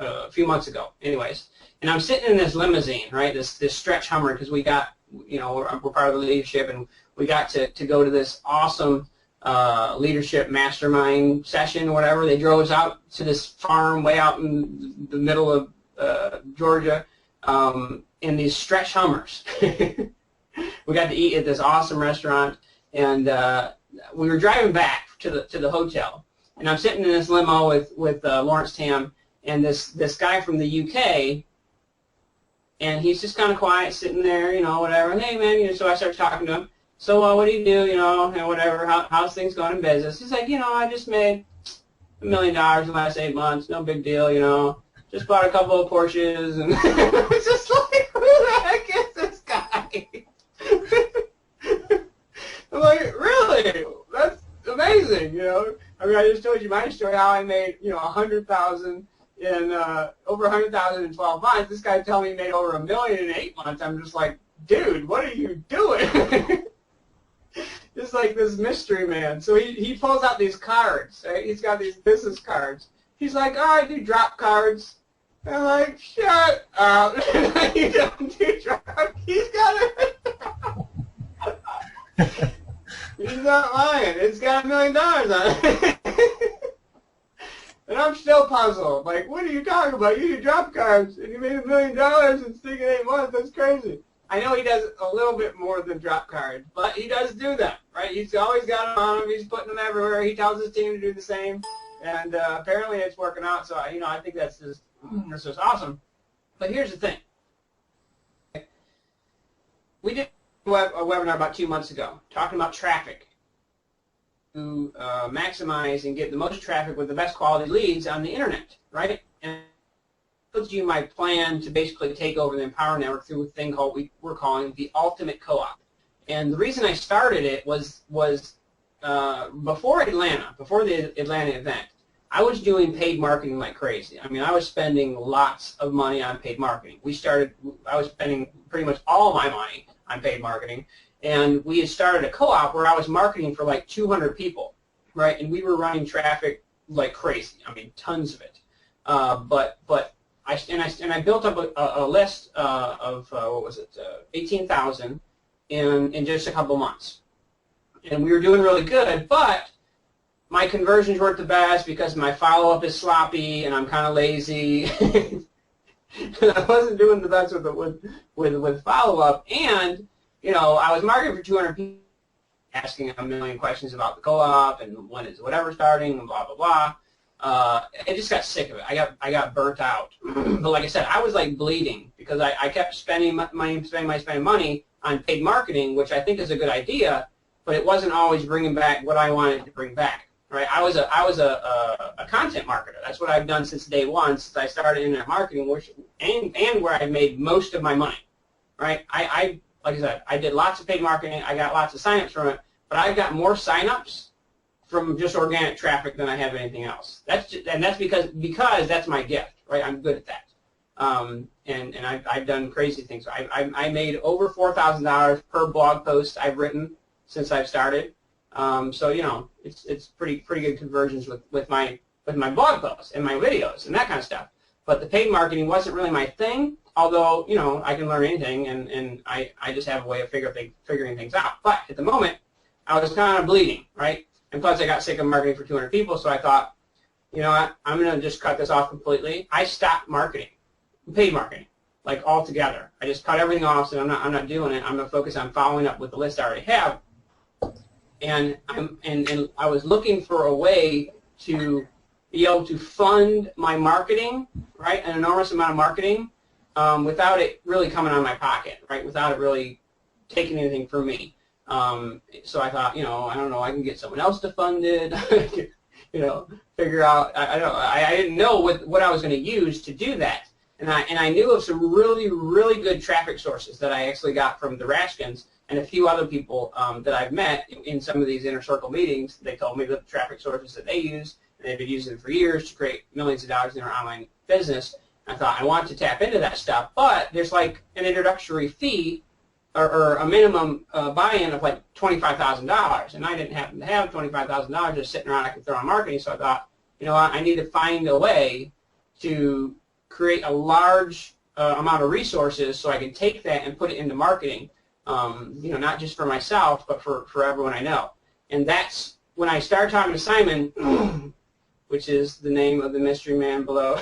a few months ago, anyways. And I'm sitting in this limousine, right? This stretch Hummer, because we got, we're part of the leadership, and we got to go to this awesome leadership mastermind session or whatever. They drove us out to this farm way out in the middle of Georgia in these stretch Hummers. We got to eat at this awesome restaurant, and we were driving back to the hotel, and I'm sitting in this limo with Lawrence Tam and this guy from the UK, and he's just kind of quiet, sitting there, whatever. Hey man, so I start talking to him. So what do you do, and whatever? How's things going in business? He's like, I just made $1 million in the last 8 months. No big deal, Just bought a couple of Porsches, and it's just like, who the heck is this guy? I'm like, really? That's amazing, I mean, I just told you my story, how I made, $100,000 in over $100,000 in 12 months. This guy telling me he made over $1 million in 8 months. I'm just like, dude, what are you doing? Just like this mystery man. So he pulls out these cards, right? He's got these business cards. He's like, oh, I do drop cards. I'm like, shut up. You don't do drop. He's got it. He's not lying. It's got $1 million on it. And I'm still puzzled. Like, what are you talking about? You do drop cards, and you made $1 million in 6 and 8 months. That's crazy. I know he does a little bit more than drop cards, but he does do them, right? He's always got them on him. He's putting them everywhere. He tells his team to do the same, and apparently it's working out. So, I think that's just awesome. But here's the thing. We did a webinar about 2 months ago talking about traffic to maximize and get the most traffic with the best quality leads on the internet, right? And gives you my plan to basically take over the Empower Network through a thing called we're calling the Ultimate Co-op. And the reason I started it was before the Atlanta event, I was doing paid marketing like crazy. I mean, I was spending lots of money on paid marketing. I was spending pretty much all my money on paid marketing, and we had started a co-op where I was marketing for like 200 people, right? And we were running traffic like crazy. I mean, tons of it. But I built up a list of 18,000 in just a couple months, and we were doing really good. But my conversions weren't the best because my follow-up is sloppy and I'm kind of lazy. I wasn't doing the best with follow-up, and I was marketing for 200 people, asking a million questions about the co-op and when is whatever starting and blah blah blah. I just got sick of it. I got burnt out. But like I said, I was like bleeding because I kept spending money on paid marketing, which I think is a good idea, but it wasn't always bringing back what I wanted to bring back. Right? I was a content marketer. That's what I've done since day one, since I started internet marketing, and where I made most of my money. Right? Like I said, I did lots of paid marketing. I got lots of signups from it, but I've got more signups from just organic traffic than I have anything else. That's because that's my gift, right? I'm good at that, and I've done crazy things. I made over $4,000 per blog post I've written since I've started. So it's pretty good conversions with my blog posts and my videos and that kind of stuff. But the paid marketing wasn't really my thing. Although I can learn anything, and I just have a way of figuring things out. But at the moment, I was kind of bleeding, right? And plus, I got sick of marketing for 200 people, so I thought, what, I'm going to just cut this off completely. I stopped marketing, paid marketing, like altogether. I just cut everything off, so I'm not doing it. I'm going to focus on following up with the list I already have. And I was looking for a way to be able to fund my marketing, right? An enormous amount of marketing, without it really coming out of my pocket, right? Without it really taking anything from me. So I thought, I don't know, I can get someone else to fund it. Figure out. I didn't know what I was going to use to do that, and I knew of some really good traffic sources that I actually got from the Rashkins and a few other people that I've met in some of these inner circle meetings. They told me the traffic sources that they use, and they've been using them for years to create millions of dollars in their online business. I thought I want to tap into that stuff, but there's like an introductory fee or a minimum buy-in of like $25,000, and I didn't happen to have $25,000 just sitting around I could throw on marketing. So I thought, I need to find a way to create a large amount of resources so I can take that and put it into marketing, you know, not just for myself, but for everyone I know. And that's when I started talking to Simon, which is the name of the mystery man below,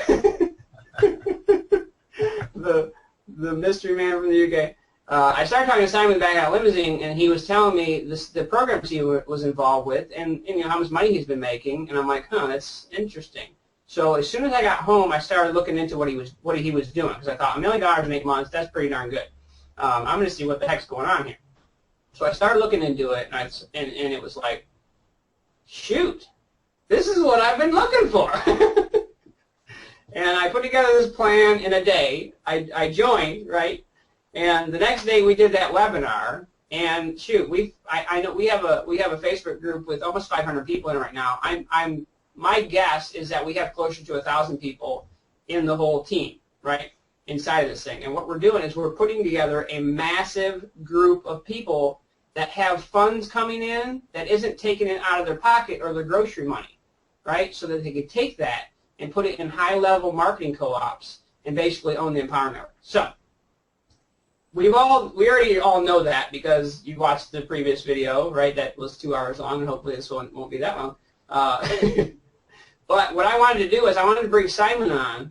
the mystery man from the UK. I started talking to Simon back at Limousine, and he was telling me the programs he was involved with, and you know how much money he's been making, and I'm like, huh, that's interesting. So as soon as I got home, I started looking into what he was doing, because I thought $1 million in 8 months, that's pretty darn good. I'm going to see what the heck's going on here. So I started looking into it, and it was like, shoot, this is what I've been looking for. And I put together this plan in a day. I joined, right? And the next day we did that webinar, and shoot, I know we have a Facebook group with almost 500 people in it right now. My guess is that we have closer to 1,000 people in the whole team, right, inside of this thing. And what we're doing is we're putting together a massive group of people that have funds coming in that isn't taking it out of their pocket or their grocery money, right, so that they can take that and put it in high-level marketing co-ops and basically own the Empower Network. So we already all know that because you watched the previous video, right? That was 2 hours long, and hopefully this one won't be that long. But what I wanted to do is I wanted to bring Simon on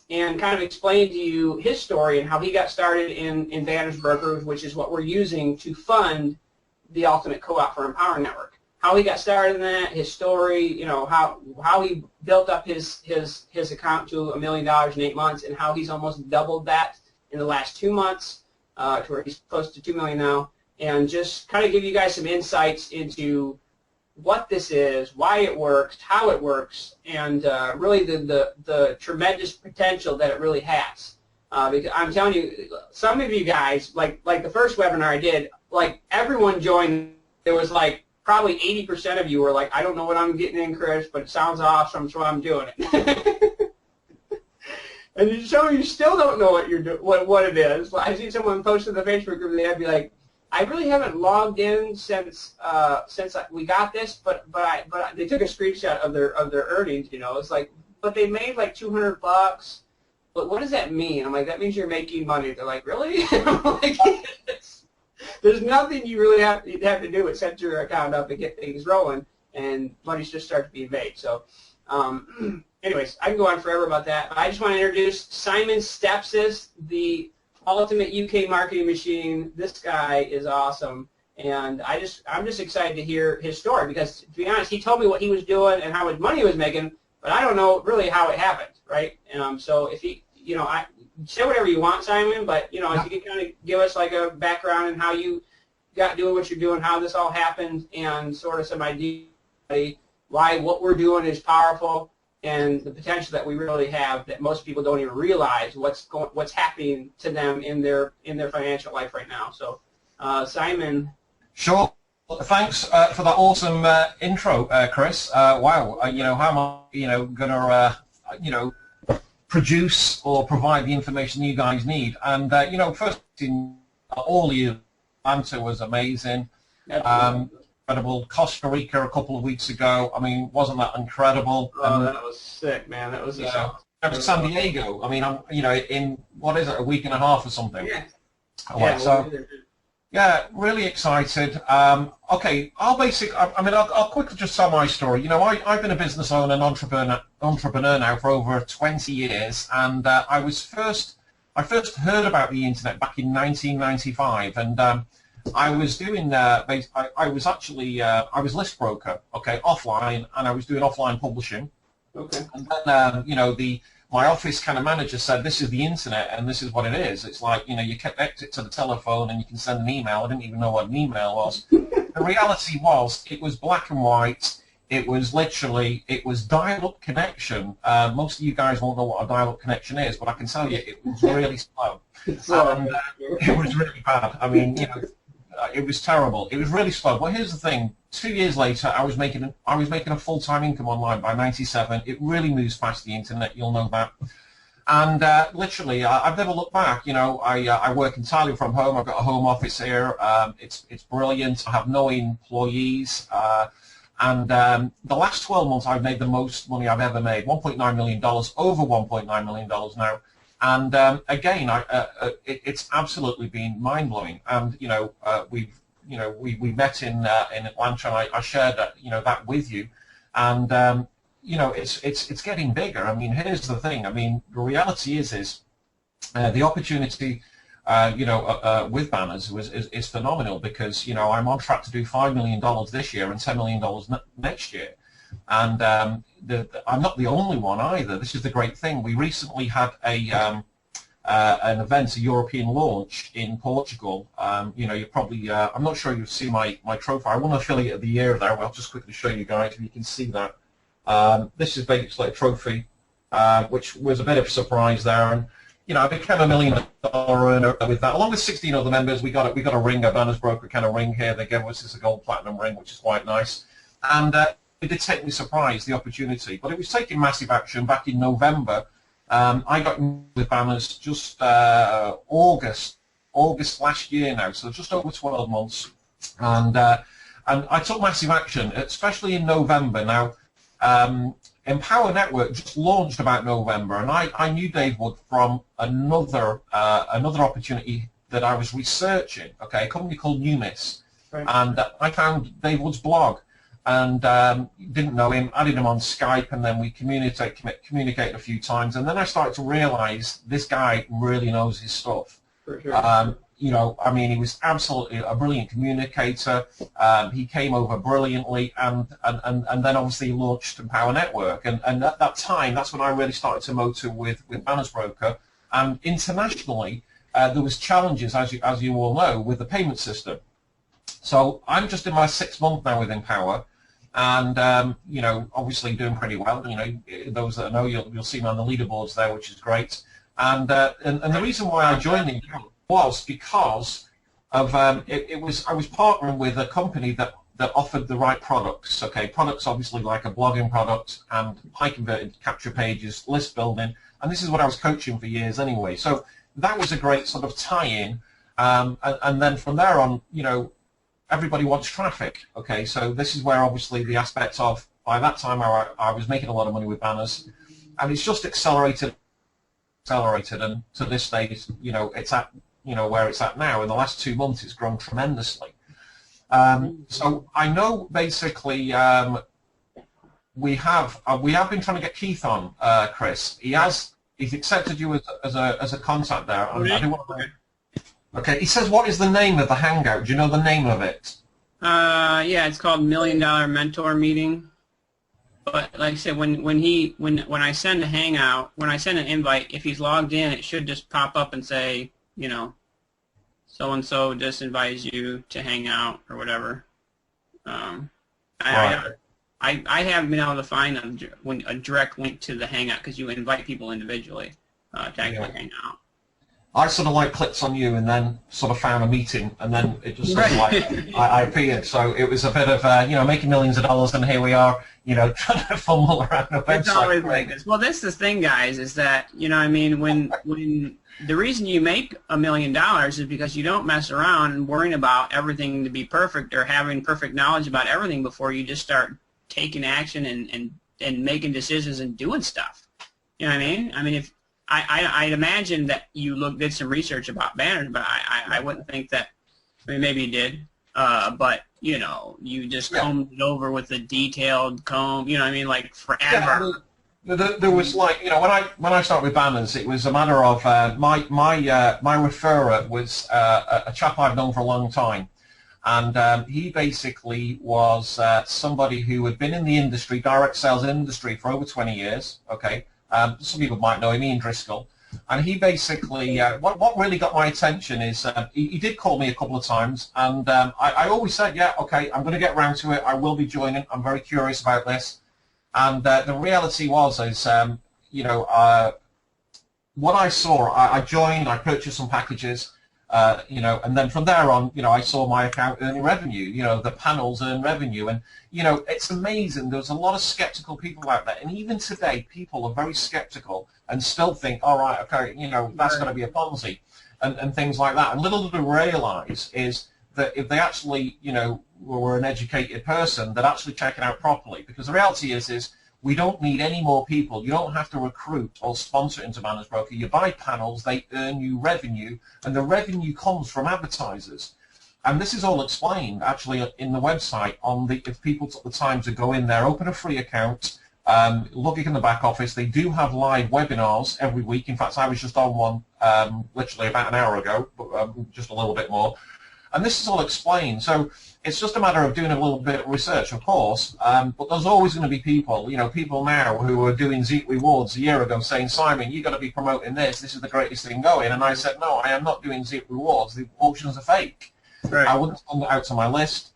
and kind of explain to you his story and how he got started in Vantage Brokers, which is what we're using to fund the Ultimate Co-op for Empower Network. How he got started in that, his story, you know, how he built up his account to $1 million in 8 months, and how he's almost doubled that in the last 2 months. To where he's close to $2 million now, and just kind of give you guys some insights into what this is, why it works, how it works, and really the tremendous potential that it really has. Because I'm telling you, some of you guys, like the first webinar I did, like everyone joined. There was like probably 80% of you were like, I don't know what I'm getting in, Chris, but it sounds awesome, so I'm doing it. And some of you still don't know what you're what it is. I see someone posted in the Facebook group, they'd be like, I really haven't logged in since we got this, but they took a screenshot of their earnings. You know, it's like, but they made like $200. But what does that mean? I'm like, that means you're making money. They're like, really? I'm like, there's nothing you really have to do but set your account up and get things rolling, and money's just starts being made. So. Anyways, I can go on forever about that. But I just want to introduce Simon Stepsis, the ultimate UK marketing machine. This guy is awesome, and I'm just excited to hear his story because, to be honest, he told me what he was doing and how much money he was making, but I don't know really how it happened, right? So if he, you know, say whatever you want, Simon, but you know, if you can kind of give us like a background and how you got doing what you're doing, how this all happened, and sort of some idea why what we're doing is powerful, and the potential that we really have that most people don't even realize what's happening to them in their financial life right now. So, Simon. Sure. Thanks for that awesome intro, Chris. Wow. You know, how am I, you know, gonna produce or provide the information you guys need? And you know, first in all your answer was amazing. Incredible. Costa Rica a couple of weeks ago. I mean, wasn't that incredible? Oh, that was sick, man. That was San Diego. I mean, I'm in what is it, a week and a half or something? Yeah. Yeah. So yeah, really excited. Okay, I'll quickly just tell my story. You know, I've been a business owner and entrepreneur now for over 20 years, and I first heard about the internet back in 1995, and I was doing, I was list broker, okay, offline, and I was doing offline publishing. Okay. And then, you know, my office kind of manager said, this is the internet, and this is what it is. It's like, you know, you connect it to the telephone, and you can send an email. I didn't even know what an email was. The reality was, it was black and white. It was dial-up connection. Most of you guys won't know what a dial-up connection is, but I can tell you, it was really slow. And it was really bad. I mean, you know, it was terrible. It was really slow. But here's the thing: 2 years later, I was making a full-time income online by '97. It really moves fast, the internet. You'll know that. And literally, I've never looked back. You know, I work entirely from home. I've got a home office here. It's brilliant. I have no employees. And the last 12 months, I've made the most money I've ever made, $1.9 million, over $1.9 million now. And again, it's absolutely been mind-blowing. And we met in Atlanta, and I shared that that with you. And it's getting bigger. I mean, here's the thing. I mean, the reality is the opportunity. With banners is phenomenal, because I'm on track to do $5 million this year and $10 million next year, and I'm not the only one either. This is the great thing. We recently had an event, a European launch in Portugal. You probably I'm not sure you've seen my trophy. I won Affiliate of the Year there. I'll just quickly show you guys if you can see that. This is basically a trophy, which was a bit of a surprise there. And I became a $1 million earner with that, along with 16 other members. We got a ring, a banners broker kind of ring here. They gave us this gold platinum ring, which is quite nice. And it did take me surprise, the opportunity. But it was taking massive action back in November. I got in with banners just August last year now, so just over 12 months. And I took massive action, especially in November. Now, Empower Network just launched about November, and I knew Dave Wood from another opportunity that I was researching. Okay, a company called Numis, right. And I found Dave Wood's blog, and didn't know him, added him on Skype, and then we communicated a few times, and then I started to realize this guy really knows his stuff. For sure. I mean, he was absolutely a brilliant communicator. He came over brilliantly, and then obviously launched Empower Network. And at that time, that's when I really started to motor with Banners Broker. And internationally, there was challenges, as you all know, with the payment system. So I'm just in my 6th month now with Empower, and obviously doing pretty well. Those that know, you'll see me on the leaderboards there, which is great. And the reason why I joined Empower was because of I was partnering with a company that offered the right products. Okay, products obviously like a blogging product and high converted capture pages, list building, and this is what I was coaching for years anyway. So that was a great sort of tie-in, and then from there on, everybody wants traffic. Okay, so this is where obviously the aspects of, by that time I was making a lot of money with banners, and it's just accelerated, and to this stage, it's at where it's at now. In the last 2 months, it's grown tremendously. So I know basically we have been trying to get Keith on, Chris. He's accepted you as a contact there. Okay. He says, what is the name of the hangout? Do you know the name of it? Yeah, it's called $1 Million Mentor Meeting. But like I said, when I send a hangout, when I send an invite, if he's logged in, it should just pop up and say, so and so just invites you to hang out or whatever. I haven't been able to find a direct link to the hangout, because you invite people individually to actually hang out. I sort of clicked on you and then sort of found a meeting, and then it just sort of I appeared. So it was a bit of making millions of dollars, and here we are, trying to fumble around a website. It's always like this. Well, this is the thing, guys, is that when the reason you make $1 million is because you don't mess around and worrying about everything to be perfect or having perfect knowledge about everything before you just start taking action and making decisions and doing stuff. You know what I mean? I mean, if I'd imagine that you did some research about banners, but I wouldn't think that. I mean, maybe you did, but you just combed it over with a detailed comb. You know what I mean, like forever. Yeah, there was when I started with banners, it was a matter of my referrer was a chap I've known for a long time, and he basically was somebody who had been in the industry, direct sales industry, for over 20 years. Okay. Some people might know him, Ian Driscoll, and he basically, what really got my attention is he did call me a couple of times, and I always said, yeah, okay, I'm going to get around to it, I will be joining, I'm very curious about this, and the reality was, what I saw, I joined, I purchased some packages, and then from there on, I saw my account earning revenue, the panels earn revenue, and, it's amazing. There's a lot of skeptical people out there, and even today, people are very skeptical and still think, all right, okay, that's going to be a Ponzi, and things like that. And little do they realize is that if they actually, you know, were an educated person, they'd actually check it out properly. Because the reality is we don't need any more people. You don't have to recruit or sponsor into Banners Broker. You buy panels, they earn you revenue, and the revenue comes from advertisers. And this is all explained actually in the website. If people took the time to go in there, open a free account, log in the back office. They do have live webinars every week. In fact, I was just on one literally about an hour ago, but just a little bit more. And this is all explained. So it's just a matter of doing a little bit of research, of course, but there's always going to be people, you know, people now who were doing Zeek Rewards a year ago saying, Simon, you've got to be promoting this is the greatest thing going. And I said, no, I am not doing Zeek Rewards. The auctions are fake. Right. I wouldn't send it out to my list.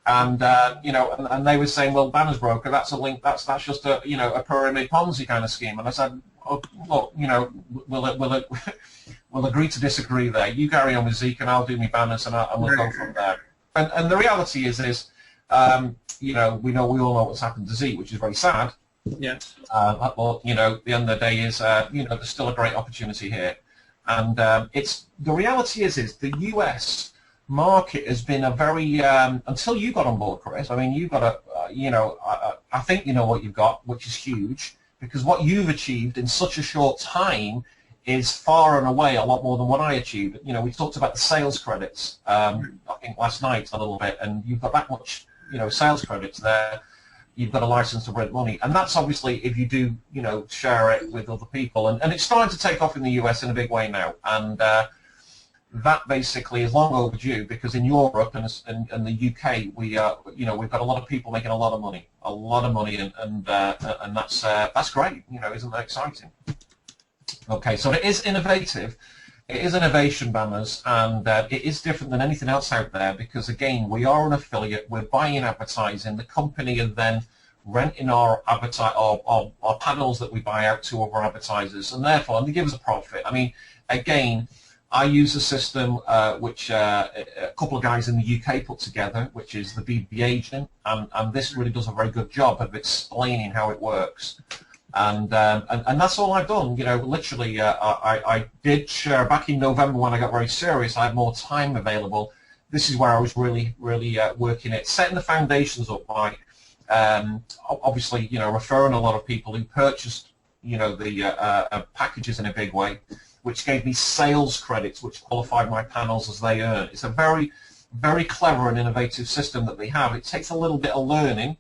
And, you know, and they were saying, well, Banners Broker, that's a link, that's just a, you know, a pyramid Ponzi kind of scheme. And I said, oh, look, you know, we'll agree to disagree there. You carry on with Zeke and I'll do my banners and we'll go from there. And the reality is you know, we all know what's happened to Zeke, which is very sad. Yes. But, you know, the end of the day is, you know, there's still a great opportunity here. And the reality is the US market has been a very, until you got on board, Chris, I mean, you've got a, you know, I think you know what you've got, which is huge, because what you've achieved in such a short time is far and away a lot more than what I achieved. You know, we talked about the sales credits, I think last night a little bit, and you've got that much, you know, sales credits there. You've got a license to rent money, and that's obviously if you do, you know, share it with other people, and it's starting to take off in the US in a big way now, and that basically is long overdue, because in Europe and the UK, we you know, we've got a lot of people making a lot of money, and that's great. You know, isn't that exciting? Okay, so it is innovative. It is innovation, Banners, and it is different than anything else out there, because again, we are an affiliate. We're buying advertising. The company are then renting our panels that we buy out to other advertisers, and therefore, and they give us a profit. I mean, again, I use a system which a couple of guys in the UK put together, which is the BB Agent, and this really does a very good job of explaining how it works. And that's all I've done. You know, literally, I did share back in November when I got very serious. I had more time available. This is where I was really working it, setting the foundations up by obviously, you know, referring a lot of people who purchased, you know, the packages in a big way, which gave me sales credits, which qualified my panels as they earn. It's a very clever and innovative system that they have. It takes a little bit of learning,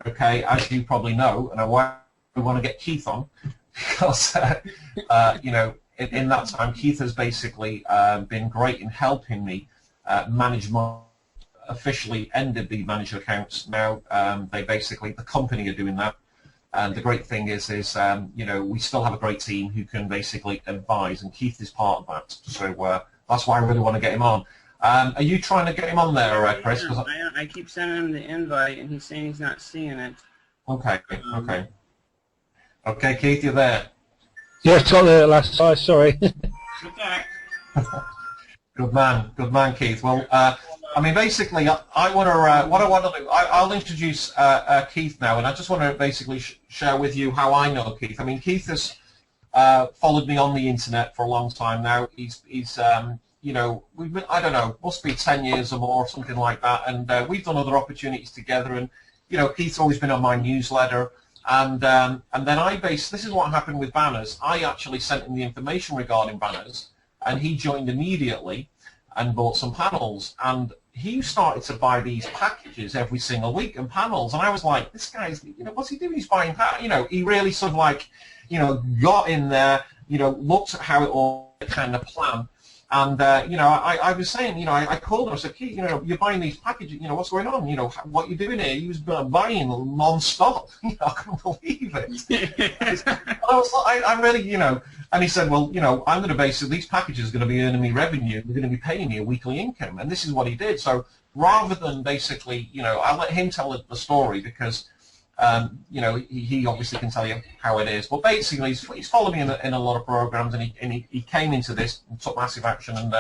okay, as you probably know, and I want to get Keith on, because you know, in that time, Keith has basically been great in helping me manage my. Officially ended the manager accounts now. They basically, the company are doing that, and the great thing is you know, we still have a great team who can basically advise, and Keith is part of that. So that's why I really want to get him on. Are you trying to get him on there, Chris? I keep sending him the invite, and he's saying he's not seeing it. Okay. Okay, Keith, you're there. Yes, got there last time. Sorry. Okay. Good man, Keith. Well, I mean, basically, I want to. What I want to do, I'll introduce Keith now, and I just want to basically share with you how I know Keith. I mean, Keith has followed me on the internet for a long time now. He's you know, we've been, I don't know, must be 10 years or more, something like that, and we've done other opportunities together. And you know, Keith's always been on my newsletter. And then this is what happened with Banners. I actually sent him the information regarding Banners, and he joined immediately and bought some panels. And he started to buy these packages every single week and panels. And I was like, this guy's, you know, what's he doing? He's buying, you know, he really sort of like, you know, got in there, you know, looked at how it all kind of planned. And, you know, I was saying, you know, I called him, I said, Keith, you know, you're buying these packages, you know, what's going on? You know, what you doing here? He was buying non-stop. You know, I couldn't believe it. I was like, I really, you know, and he said, well, you know, I'm going to basically, these packages are going to be earning me revenue. They're going to be paying me a weekly income. And this is what he did. So rather than basically, you know, I'll let him tell the story, because, you know, he obviously can tell you how it is. But basically, he's followed me in a lot of programs, and he came into this and took massive action, and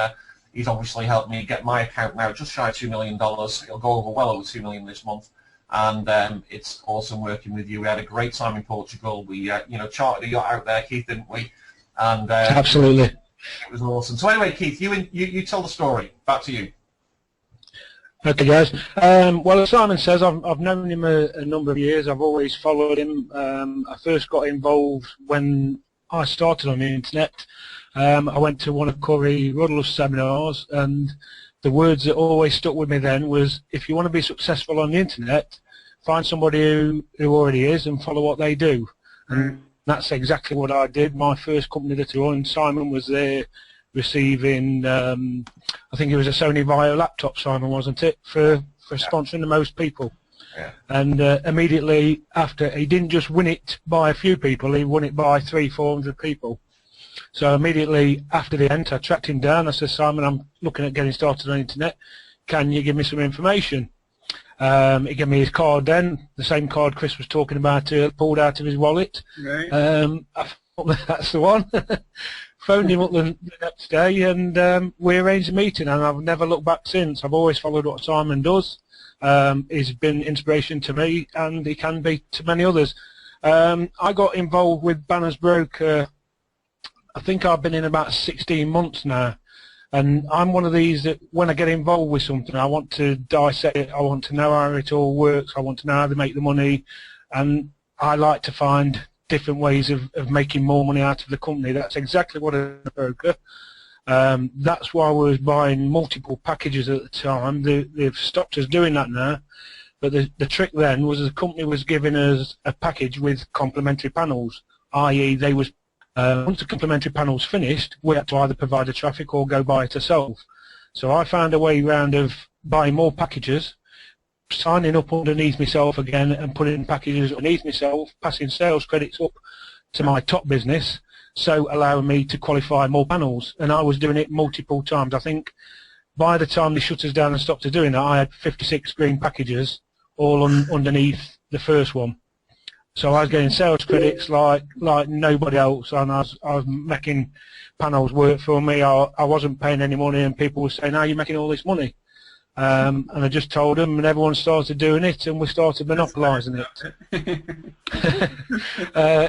he's obviously helped me get my account now just shy of $2 million. It'll go over well over $2 million this month, and it's awesome working with you. We had a great time in Portugal. We, you know, chartered a yacht out there, Keith, didn't we? And absolutely, it was awesome. So anyway, Keith, you tell the story. Back to you. Okay, guys. Well, as Simon says, I've known him a number of years. I've always followed him. I first got involved when I started on the internet. I went to one of Corey Ruddle's seminars, and the words that always stuck with me then was, if you want to be successful on the internet, find somebody who already is and follow what they do. And that's exactly what I did. My first company that I joined, Simon was there receiving, I think it was a Sony Vaio laptop, Simon, wasn't it, for sponsoring the most people. Yeah. And immediately after, he didn't just win it by a few people, he won it by 300-400 people. So immediately after the event, I tracked him down. I said, Simon, I'm looking at getting started on the internet. Can you give me some information? He gave me his card then, the same card Chris was talking about, pulled out of his wallet. Right. I thought that's the one. Phoned him up the next day, and we arranged a meeting, and I've never looked back since. I've always followed what Simon does. He's been inspiration to me, and he can be to many others. I got involved with Banners Broker, I think I've been in about 16 months now, and I'm one of these that when I get involved with something, I want to dissect it, I want to know how it all works, I want to know how they make the money, and I like to find different ways of making more money out of the company. That's exactly what a broker. That's why I was buying multiple packages at the time. They've stopped us doing that now, but the trick then was the company was giving us a package with complementary panels, i.e. they was once the complementary panel's finished, we had to either provide the traffic or go buy it ourselves. So I found a way round of buying more packages, signing up underneath myself again and putting packages underneath myself, passing sales credits up to my top business, so allowing me to qualify more panels. And I was doing it multiple times. I think by the time they shut us down and stopped us doing that, I had 56 green packages all underneath the first one. So I was getting sales credits like nobody else, and I was making panels work for me. I wasn't paying any money, and people were saying, "How are you making all this money?" And I just told them, and everyone started doing it, and we started monopolising it.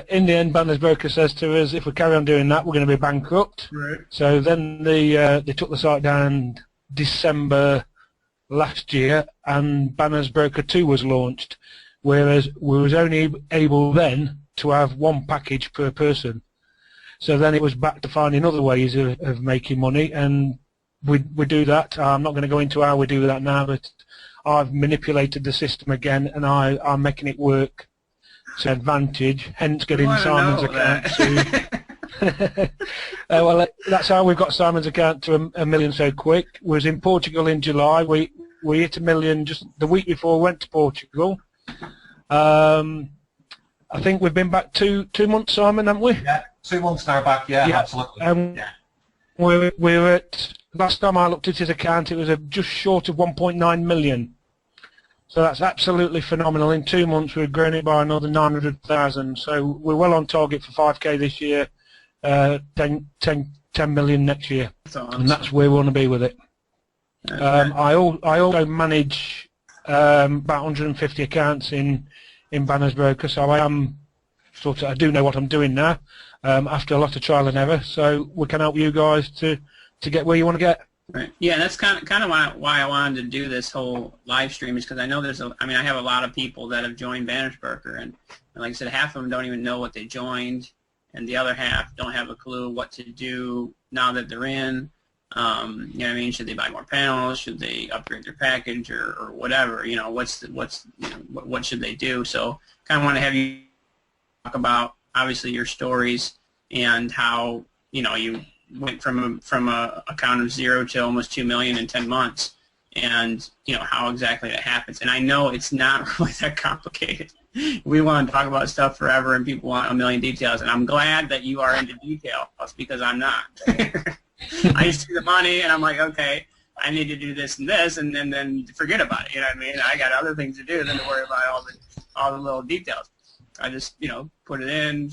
In the end, Banners Broker says to us, if we carry on doing that, we're going to be bankrupt. Right. So then they took the site down December last year, and Banners Broker 2 was launched, whereas we was only able then to have one package per person. So then it was back to finding other ways of making money, and we do that. I'm not going to go into how we do that now, but I've manipulated the system again, and I'm making it work to advantage, hence getting Simon's account to... well, that's how we've got Simon's account to a million so quick. We was in Portugal in July. We hit 1 million just the week before we went to Portugal. I think we've been back two months, Simon, haven't we? Yeah, 2 months now back, yeah. Absolutely. Yeah. We're at, last time I looked at his account, it was just short of 1.9 million. So that's absolutely phenomenal. In 2 months, we've grown it by another 900,000. So we're well on target for 5K this year, 10 million next year. That's awesome. And that's where we want to be with it. I also manage about 150 accounts in Banners Broker, so I do know what I'm doing now after a lot of trial and error. So we can help you guys to get where you want to get. Right. Yeah, that's kind of why I wanted to do this whole live stream, is because I know I have a lot of people that have joined Banners Broker, and like I said, half of them don't even know what they joined, and the other half don't have a clue what to do now that they're in. You know what I mean? Should they buy more panels? Should they upgrade their package or whatever? You know, what should they do? So, kind of want to have you talk about obviously your stories and how you went from a account of 0 to almost 2 million in 10 months, and how exactly that happens. And I know it's not really that complicated. We want to talk about stuff forever, and people want a million details. And I'm glad that you are into details, because I'm not. I just see the money, and I'm like, okay, I need to do this and this, and then forget about it. You know what I mean? I got other things to do than to worry about all the little details. I just put it in,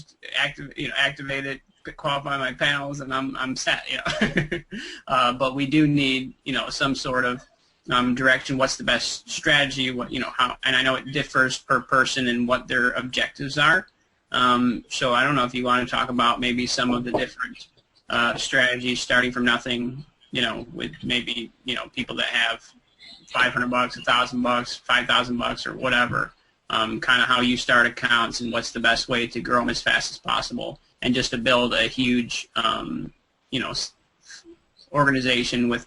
activate it, qualify my panels, and I'm set. But we do need some sort of direction. What's the best strategy? How? And I know it differs per person and what their objectives are. So I don't know if you want to talk about maybe some of the different strategies starting from nothing, with maybe people that have $500, $1,000, $5,000, or whatever. Kind of how you start accounts and what's the best way to grow them as fast as possible, and just to build a huge, you know, organization with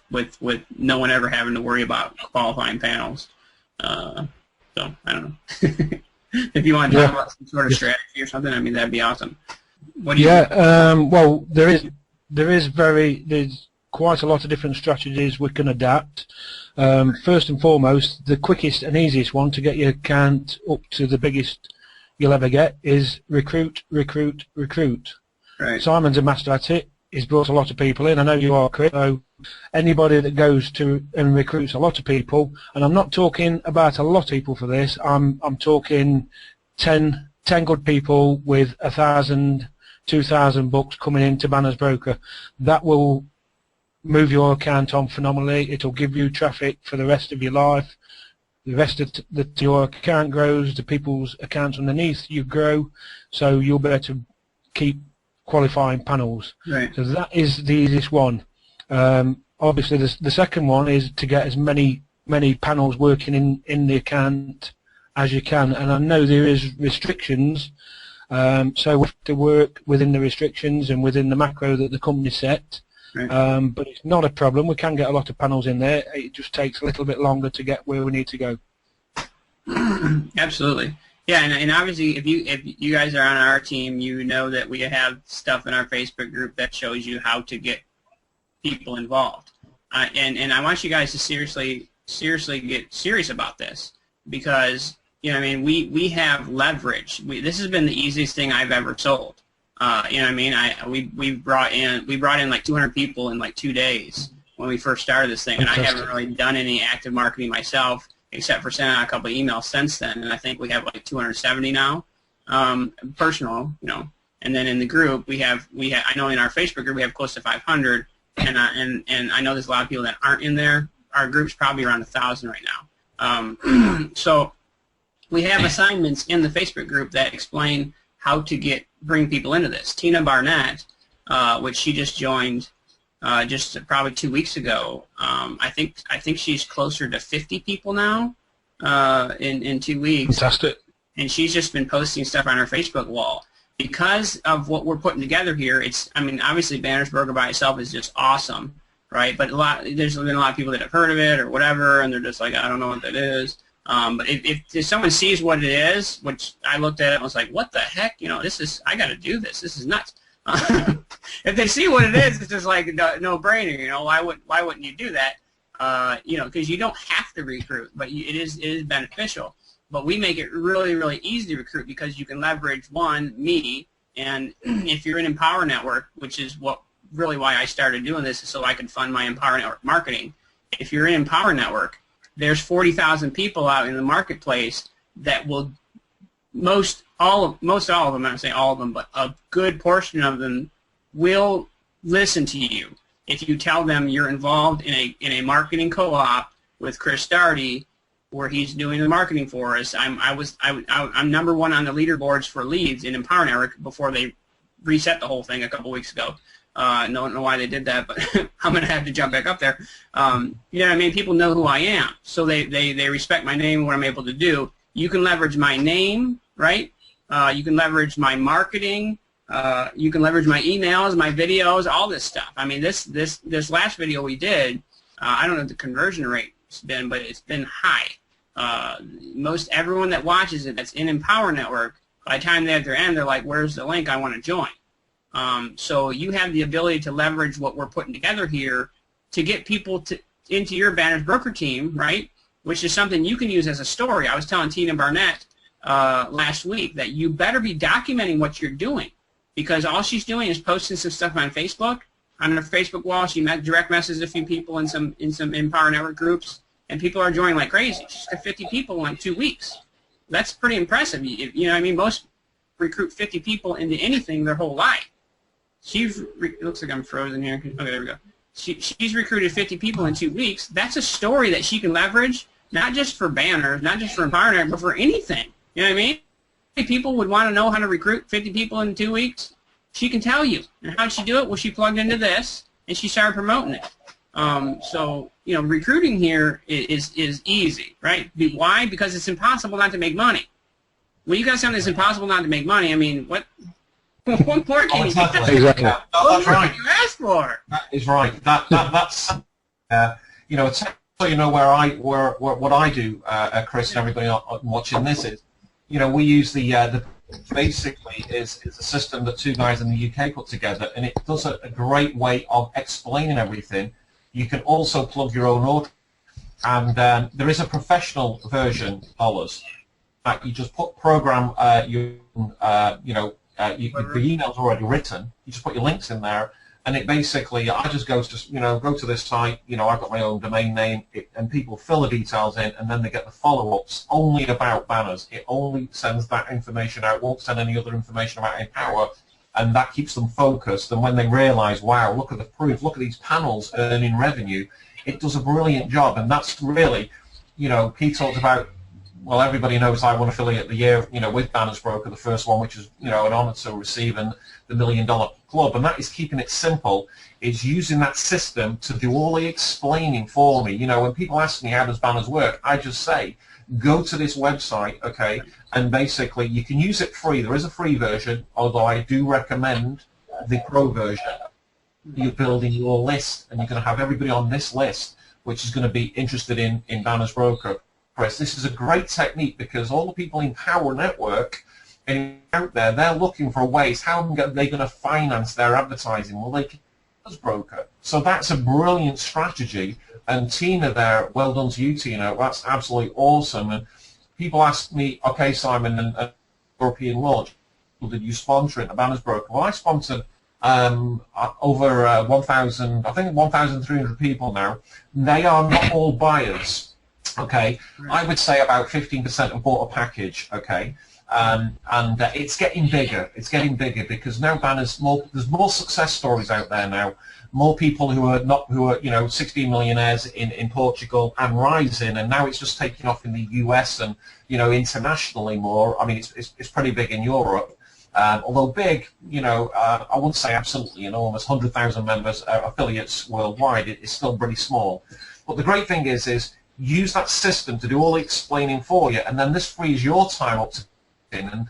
no one ever having to worry about qualifying panels. So I don't know. If you want to talk about some sort of strategy or something, I mean, that'd be awesome. What do you think? Well, there's quite a lot of different strategies we can adapt. First and foremost, the quickest and easiest one to get your account up to the biggest you'll ever get is recruit, recruit, recruit. Right. Simon's a master at it. He's brought a lot of people in. I know you are, Chris. So anybody that goes to and recruits a lot of people, and I'm not talking about a lot of people for this. I'm talking 10 good people with 1,000, 2,000 bucks coming into Banner's Broker. That will move your account on phenomenally. It'll give you traffic for the rest of your life. The rest of your account grows. The people's accounts underneath you grow. So you'll be able to keep qualifying panels. Right. So that is the easiest one. Obviously, the second one is to get as many panels working in the account as you can. And I know there is restrictions, so we have to work within the restrictions and within the macro that the company set. Right. But it's not a problem. We can get a lot of panels in there. It just takes a little bit longer to get where we need to go. Absolutely. Yeah, and obviously, if you guys are on our team, you know that we have stuff in our Facebook group that shows you how to get people involved. And I want you guys to seriously get serious about this, because you know, I mean, we have leverage. This has been the easiest thing I've ever sold. You know what I mean? We brought in like 200 people in like 2 days when we first started this thing, and I haven't really done any active marketing myself, except for sending out a couple of emails since then, and I think we have like 270 now, personal, you know. And then in the group, I know in our Facebook group we have close to 500, and I know there's a lot of people that aren't in there. Our group's probably around 1,000 right now. So we have assignments in the Facebook group that explain how to bring people into this. Tina Barnett, which she just joined just probably 2 weeks ago. I think she's closer to 50 people now in 2 weeks. Fantastic. And she's just been posting stuff on her Facebook wall. Because of what we're putting together here, I mean, obviously Banner's Broker by itself is just awesome, right? But there's been a lot of people that have heard of it or whatever, and they're just like, I don't know what that is. But if someone sees what it is, which I looked at it and was like, what the heck? You know, I got to do this. This is nuts. If they see what it is, it's just like no-brainer. You know, why wouldn't you do that? You know, because you don't have to recruit, but it is beneficial. But we make it really, really easy to recruit because you can leverage, one, me, and if you're in Empower Network, which is really why I started doing this, is so I could fund my Empower Network marketing. If you're in Empower Network, there's 40,000 people out in the marketplace that will most all of them, I'm not saying all of them, but a good portion of them will listen to you if you tell them you're involved in a marketing co-op with Chris Darty, where he's doing the marketing for us. I'm number one on the leaderboards for leads in Empower Network before they reset the whole thing a couple weeks ago. Don't know why they did that, but I'm going to have to jump back up there. You know what I mean? People know who I am, so they respect my name and what I'm able to do. You can leverage my name, right? You can leverage my marketing. You can leverage my emails, my videos, all this stuff. I mean, this last video we did, I don't know what the conversion rate's been, but it's been high. Most everyone that watches it that's in Empower Network, by the time they're at their end, they're like, where's the link? I want to join. So you have the ability to leverage what we're putting together here to get people into your Banner's Broker team, right, which is something you can use as a story. I was telling Tina Barnett last week that you better be documenting what you're doing, because all she's doing is posting some stuff on Facebook. On her Facebook wall, she direct messaged a few people in some Empower Network groups, and people are joining like crazy. She's got 50 people in like 2 weeks. That's pretty impressive. You know what I mean? Most recruit 50 people into anything their whole life. It looks like I'm frozen here. Okay, there we go. She's recruited 50 people in 2 weeks. That's a story that she can leverage, not just for Banner, not just for Empower Network, but for anything. You know what I mean? If people would want to know how to recruit 50 people in 2 weeks, she can tell you. And how did she do it? Well, she plugged into this, and she started promoting it. So recruiting here is easy, right? Why? Because it's impossible not to make money. When you got something that's impossible not to make money, I mean, what more can you ask? Exactly. Yeah, What that's more right. can you ask for? That is right. That's so what I do, Chris, and everybody watching this is, we use the basically is a system that two guys in the UK put together, and it does a great way of explaining everything. You can also plug your own order, and there is a professional version of us. You just program the email's already written. You just put your links in there, and it basically, I just go to this site. I've got my own domain name, and people fill the details in, and then they get the follow-ups only about banners. It only sends that information out. Won't send any other information about Empower, and that keeps them focused. And when they realise, wow, look at the proof, look at these panels earning revenue, it does a brilliant job. And that's really, Pete talked about. Well, everybody knows I won Affiliate of the Year, with Banners Broker, the first one, which is, an honour to receive, and the $1 Million Club. And that is keeping it simple, is using that system to do all the explaining for me. When people ask me how does Banners work, I just say, go to this website, okay, and basically you can use it free. There is a free version, although I do recommend the pro version. You're building your list, and you're going to have everybody on this list, which is going to be interested in Banners Broker. Chris, this is a great technique because all the people in Power Network and out there, they're looking for ways, how are they going to finance their advertising? Well, they can use Broker. So that's a brilliant strategy. And Tina there, well done to you, Tina. That's absolutely awesome. And people ask me, okay, Simon, and European launch, did you sponsor it, a Banners Broker? Well, I sponsored over 1,000, I think 1,300 people now. They are not all buyers. Okay, I would say about 15% have bought a package. Okay, and it's getting bigger. It's getting bigger because now banners. There's more success stories out there now. More people who are 16 millionaires in Portugal and rising, and now it's just taking off in the US and internationally more. I mean, it's pretty big in Europe. Although big, I wouldn't say absolutely enormous. 100,000 members, affiliates worldwide. It's still pretty small. But the great thing is use that system to do all the explaining for you, and then this frees your time up to and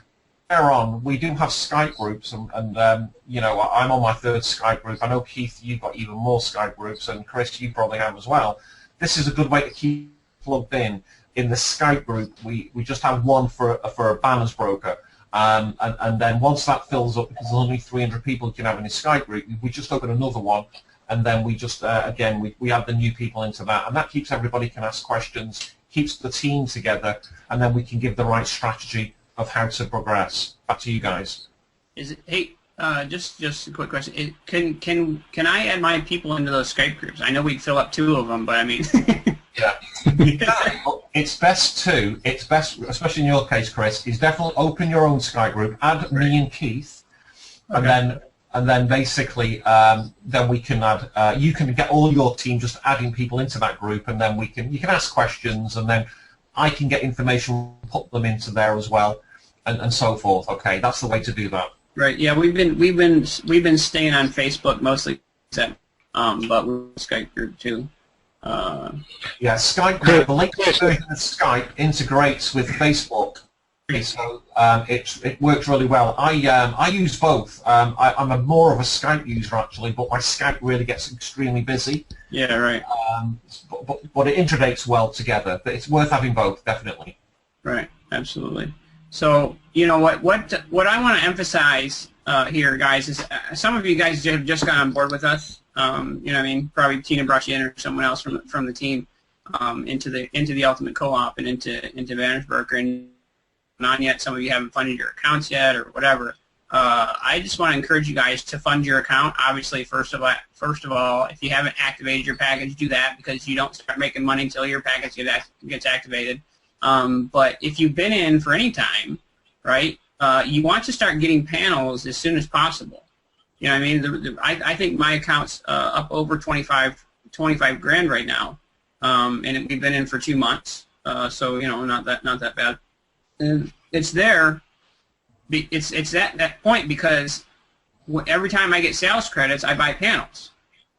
there on. We do have Skype groups, and I'm on my 3rd Skype group. I know, Keith, you've got even more Skype groups, and Chris, you probably have as well. This is a good way to keep plugged in the Skype group. We just have one for a Banners Broker, and then once that fills up, because there's only 300 people you can have in a Skype group, we just open another one. And then we just, again, we add the new people into that. And that keeps everybody can ask questions, keeps the team together, and then we can give the right strategy of how to progress. Back to you guys. Hey, just a quick question. Can I add my people into those Skype groups? I know we'd fill up 2 of them, but I mean... Yeah. It's best, especially in your case, Chris, is definitely open your own Skype group, add me and Keith, okay. And then basically, then we can add. You can get all your team just adding people into that group, and then you can ask questions, and then I can get information, put them into there as well, and so forth. Okay, that's the way to do that. Right. Yeah, we've been staying on Facebook mostly, but we're Skype group too. Yeah, Skype. The latest version of Skype integrates with Facebook. So it works really well. I use both. I'm more of a Skype user actually, but my Skype really gets extremely busy. Yeah, right. But it integrates well together. But it's worth having both, definitely. Right, absolutely. So what I want to emphasize here, guys, is some of you guys have just got on board with us. Probably Tina brought you in or someone else from the team into the Ultimate Co-op and into Banners Broker, and on yet. Some of you haven't funded your accounts yet or whatever. I just want to encourage you guys to fund your account. Obviously, first of all, if you haven't activated your package, do that, because you don't start making money until your package gets activated. But if you've been in for any time, right, you want to start getting panels as soon as possible. You know what I mean? I think my account's up over 25 grand right now, and we've been in for 2 months, so not that bad. And it's there. It's that point because every time I get sales credits, I buy panels.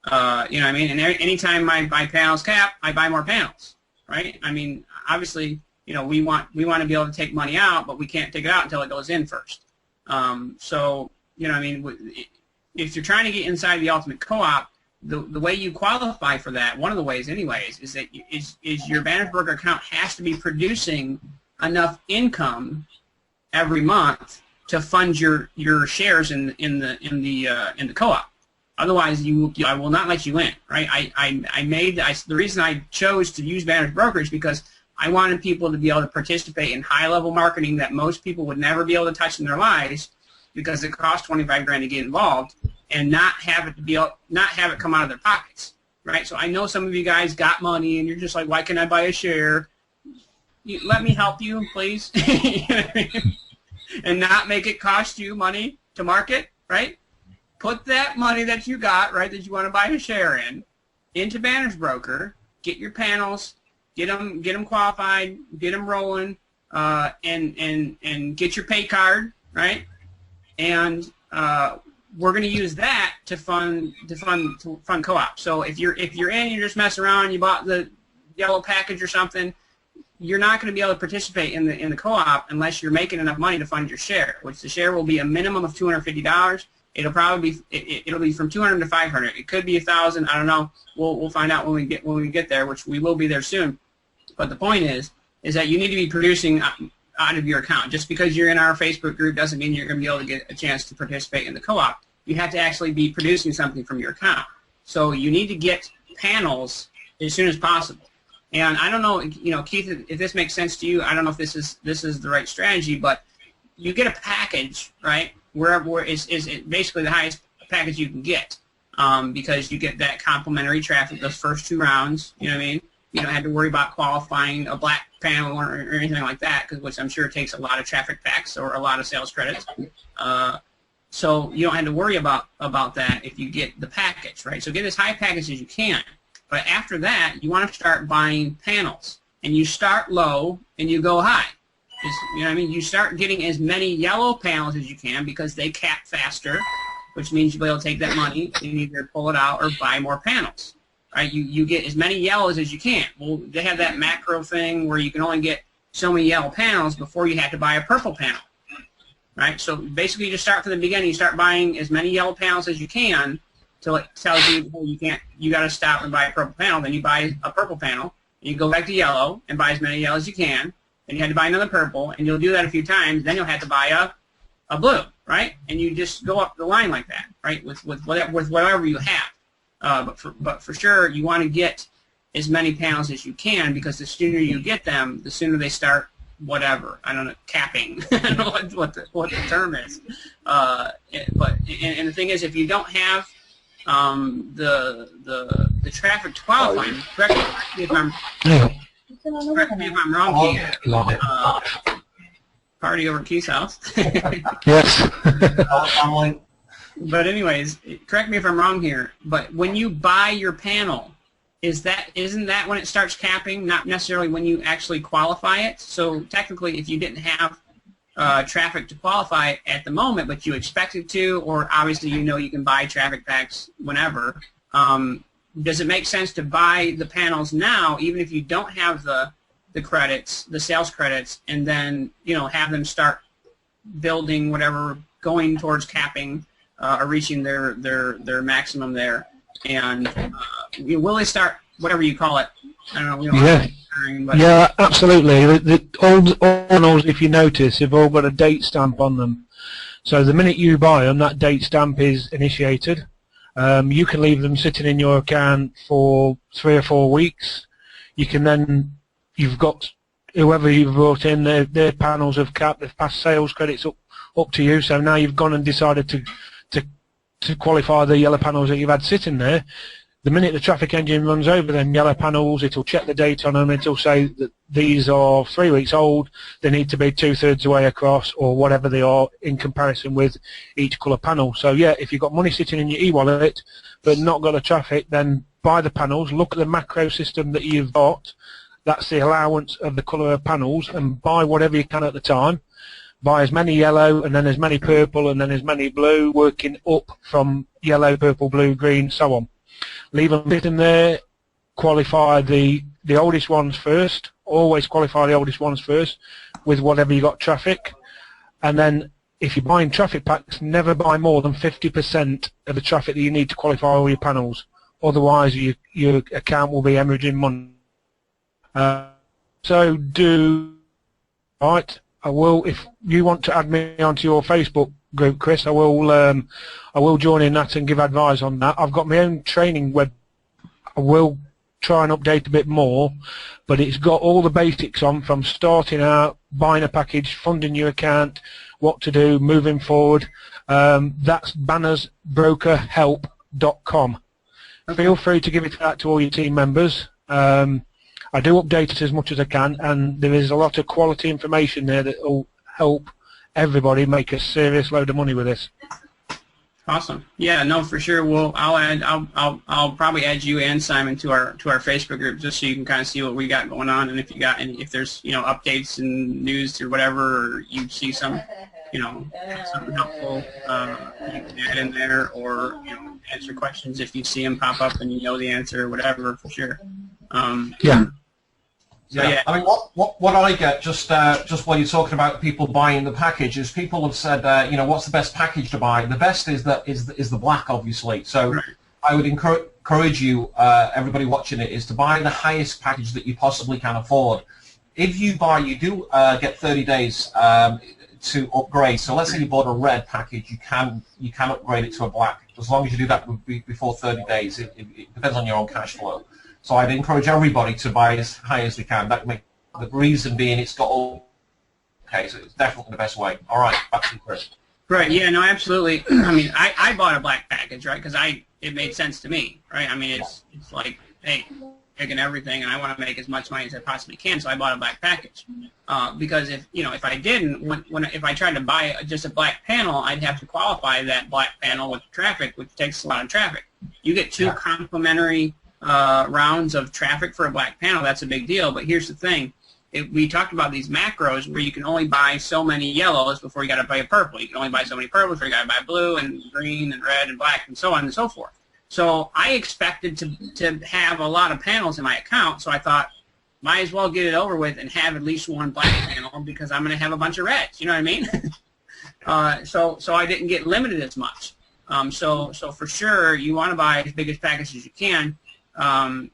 You know what I mean? And anytime my panels cap, I buy more panels, right? I mean, obviously, you know, we want to be able to take money out, but we can't take it out until it goes in first. So, you know what I mean? If you're trying to get inside the ultimate co-op, the way you qualify for that, one of the ways anyways, is that your Banners Broker account has to be producing enough income every month to fund your shares in the co-op. Otherwise, I will not let you in, right? The reason I chose to use Banners Broker is because I wanted people to be able to participate in high-level marketing that most people would never be able to touch in their lives because it costs 25 grand to get involved, and not have it come out of their pockets, right? So I know some of you guys got money, and you're just like, why can't I buy a share? Let me help you, please, you know what I mean? And not make it cost you money to market, right? Put that money that you got, right, that you want to buy a share in, into Banners Broker. Get your panels, get them qualified, get them rolling, and get your pay card, right? And we're going to use that to fund co-op. So if you're in, you're just messing around, you bought the yellow package or something, you're not going to be able to participate in the co-op unless you're making enough money to fund your share, which the share will be a minimum of $250. It'll probably be it'll be from $200 to $500. It could be $1,000. I don't know. We'll find out when we get there, which we will be there soon. But the point is that you need to be producing out of your account. Just because you're in our Facebook group doesn't mean you're going to be able to get a chance to participate in the co-op. You have to actually be producing something from your account. So you need to get panels as soon as possible. And I don't know, you know, Keith, if this makes sense to you, I don't know if this is the right strategy, but you get a package, right? Where is basically the highest package you can get, because you get that complimentary traffic those first 2 rounds. You know what I mean? You don't have to worry about qualifying a black panel or anything like that, which I'm sure takes a lot of traffic packs or a lot of sales credits. So you don't have to worry about that if you get the package, right? So get as high package as you can. But after that, you want to start buying panels, and you start low and you go high. You know what I mean? You start getting as many yellow panels as you can because they cap faster, which means you'll be able to take that money and either pull it out or buy more panels. Right? You get as many yellows as you can. Well, they have that macro thing where you can only get so many yellow panels before you have to buy a purple panel. Right? So basically, you just start from the beginning. You start buying as many yellow panels as you can till it tells you, hey, you got to stop and buy a purple panel. Then you buy a purple panel, and you go back to yellow and buy as many yellow as you can. Then you had to buy another purple, and you'll do that a few times. Then you'll have to buy a blue, right? And you just go up the line like that, right? With whatever you have. But for sure, you want to get as many panels as you can, because the sooner you get them, the sooner they start whatever. I don't know, capping. I don't know what the term is. But the thing is, if you don't have the traffic to qualify, correct me if I'm wrong here. Party over Keith's house. Yes. But anyways, correct me if I'm wrong here, but when you buy your panel, isn't that when it starts capping, not necessarily when you actually qualify it? So technically, if you didn't have traffic to qualify it at the moment, but you expected to, or obviously you know you can buy traffic packs whenever, does it make sense to buy the panels now, even if you don't have the credits, the sales credits, and then have them start building whatever, going towards capping or reaching their maximum there, and will they start whatever you call it? I don't know. We don't but yeah, absolutely. All panels, if you notice, have all got a date stamp on them. So the minute you buy them, that date stamp is initiated. You can leave them sitting in your account for 3 or 4 weeks. You can then, you've got whoever you've brought in, their panels have capped, they've passed sales credits up to you. So now you've gone and decided to qualify the yellow panels that you've had sitting there. The minute the traffic engine runs over them yellow panels, it'll check the date on them. It'll say that these are 3 weeks old. They need to be 2/3 the way across, or whatever they are in comparison with each colour panel. So yeah, if you've got money sitting in your e-wallet but not got the traffic, then buy the panels. Look at the macro system that you've got. That's the allowance of the colour of panels, and buy whatever you can at the time. Buy as many yellow, and then as many purple, and then as many blue, working up from yellow, purple, blue, green, so on. leave them sitting there, qualify the oldest ones first, always qualify the oldest ones first with whatever you got traffic, and then if you're buying traffic packs, never buy more than 50% of the traffic that you need to qualify all your panels, otherwise your account will be hemorrhaging money. So do, right, I will, if you want to add me onto your Facebook group, Chris, I will join in that and give advice on that. I've got my own training web. I will try and update a bit more, but it's got all the basics on, from starting out, buying a package, funding your account, what to do, moving forward. That's bannersbrokerhelp.com. Okay. Feel free to give it out to all your team members. I do update it as much as I can, and there is a lot of quality information there that will help everybody make a serious load of money with this. Awesome. Yeah, no, for sure. Well, I'll probably add you and Simon to our Facebook group just so you can kind of see what we got going on, and if you got any, if there's updates and news or whatever, or you see some something helpful, you can add in there, or answer questions if you see them pop up and you know the answer or whatever, for sure. Yeah. So, yeah, I mean, what I get just while you're talking about people buying the package is people have said, what's the best package to buy? The best is the black, obviously. So right. I would encourage you, everybody watching it, is to buy the highest package that you possibly can afford. If you buy, you do get 30 days to upgrade. So let's say you bought a red package, you can upgrade it to a black, as long as you do that before 30 days. It depends on your own cash flow. So I'd encourage everybody to buy as high as they can. The reason being, it's got all. Okay, so it's definitely the best way. All right, back to you, Chris. Right. Yeah. No. Absolutely. I mean, I bought a black package, right? Because it made sense to me, right? I mean, it's like, hey, making everything, and I want to make as much money as I possibly can, so I bought a black package. Because if I didn't, if I tried to buy just a black panel, I'd have to qualify that black panel with traffic, which takes a lot of traffic. You get two complementary rounds of traffic for a black panel. That's a big deal. But here's the thing: we talked about these macros where you can only buy so many yellows before you got to buy a purple. You can only buy so many purples before you got to buy blue and green and red and black and so on and so forth. So I expected to have a lot of panels in my account. So I thought, might as well get it over with and have at least one black panel because I'm going to have a bunch of reds. You know what I mean? So I didn't get limited as much. So for sure, you want to buy as big a package as you can.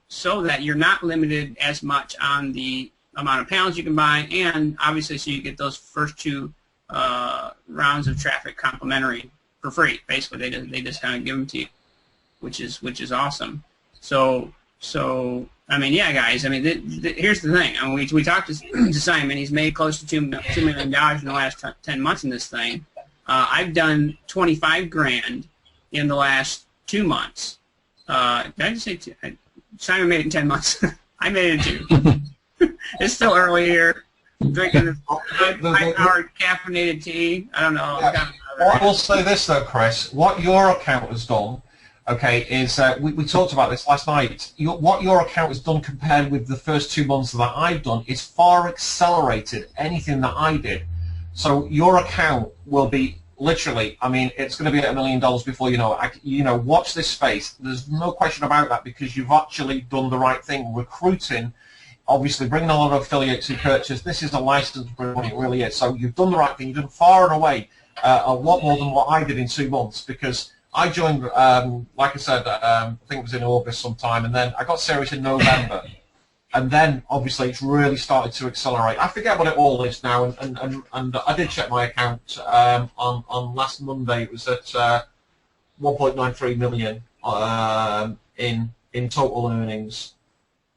So that you're not limited as much on the amount of panels you can buy, and obviously so you get those first two rounds of traffic complimentary for free. Basically, they just kind of give them to you, which is awesome. So I mean, yeah, guys. I mean, here's the thing. I mean, we talked to Simon. He's made close to $2 million in the last 10 months in this thing. I've done 25 grand in the last 2 months. Did I just say two? Simon made it in 10 months. I made it in 2. It's still early here. I'm drinking this 5-hour caffeinated tea. I don't know. Yeah. I will say this though, Chris. What your account has done, okay, is we talked about this last night. What your account has done compared with the first 2 months that I've done is far accelerated anything that I did. So your account will be literally, I mean, it's going to be at $1 million before you know it. Watch this space. There's no question about that because you've actually done the right thing. Recruiting, obviously, bringing a lot of affiliates who purchase. This is a license to bring money. It really is. So you've done the right thing. You've done far and away a lot more than what I did in 2 months because I joined, like I said, I think it was in August sometime, and then I got serious in November. And then, obviously, it's really started to accelerate. I forget what it all is now, and I did check my account on last Monday. It was at 1.93 million in total earnings.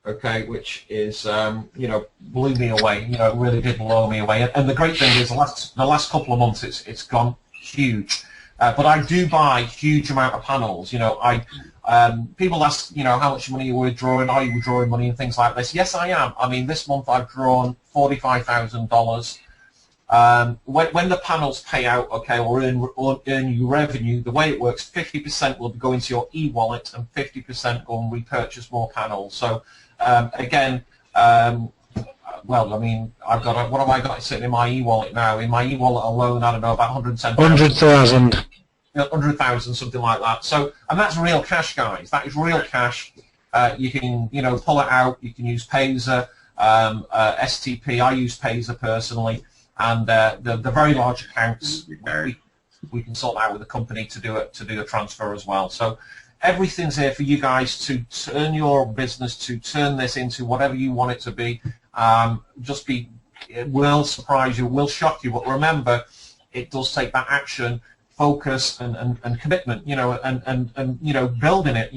Okay, which is blew me away. It really did blow me away. And the great thing is, the last couple of months, it's gone huge. But I do buy huge amount of panels. People ask, how much money you withdrawing, are you withdrawing money and things like this. Yes, I am. I mean, this month I've drawn $45,000. When the panels pay out, okay, or earn you revenue, the way it works, 50% will go into your e-wallet and 50% go and repurchase more panels. So, again, well, I mean, I've got what have I got sitting in my e-wallet now? In my e-wallet alone, I don't know, about 110,000. 100,000. 100,000, something like that. So, and that's real cash, guys. That is real cash. You can, pull it out. You can use Payzer, STP. I use Payzer personally, and the very large accounts we can sort out with the company to do a transfer as well. So everything's here for you guys to turn your business, to turn this into whatever you want it to be. It will surprise you, will shock you, but remember, it does take that action, focus, and commitment, and building it,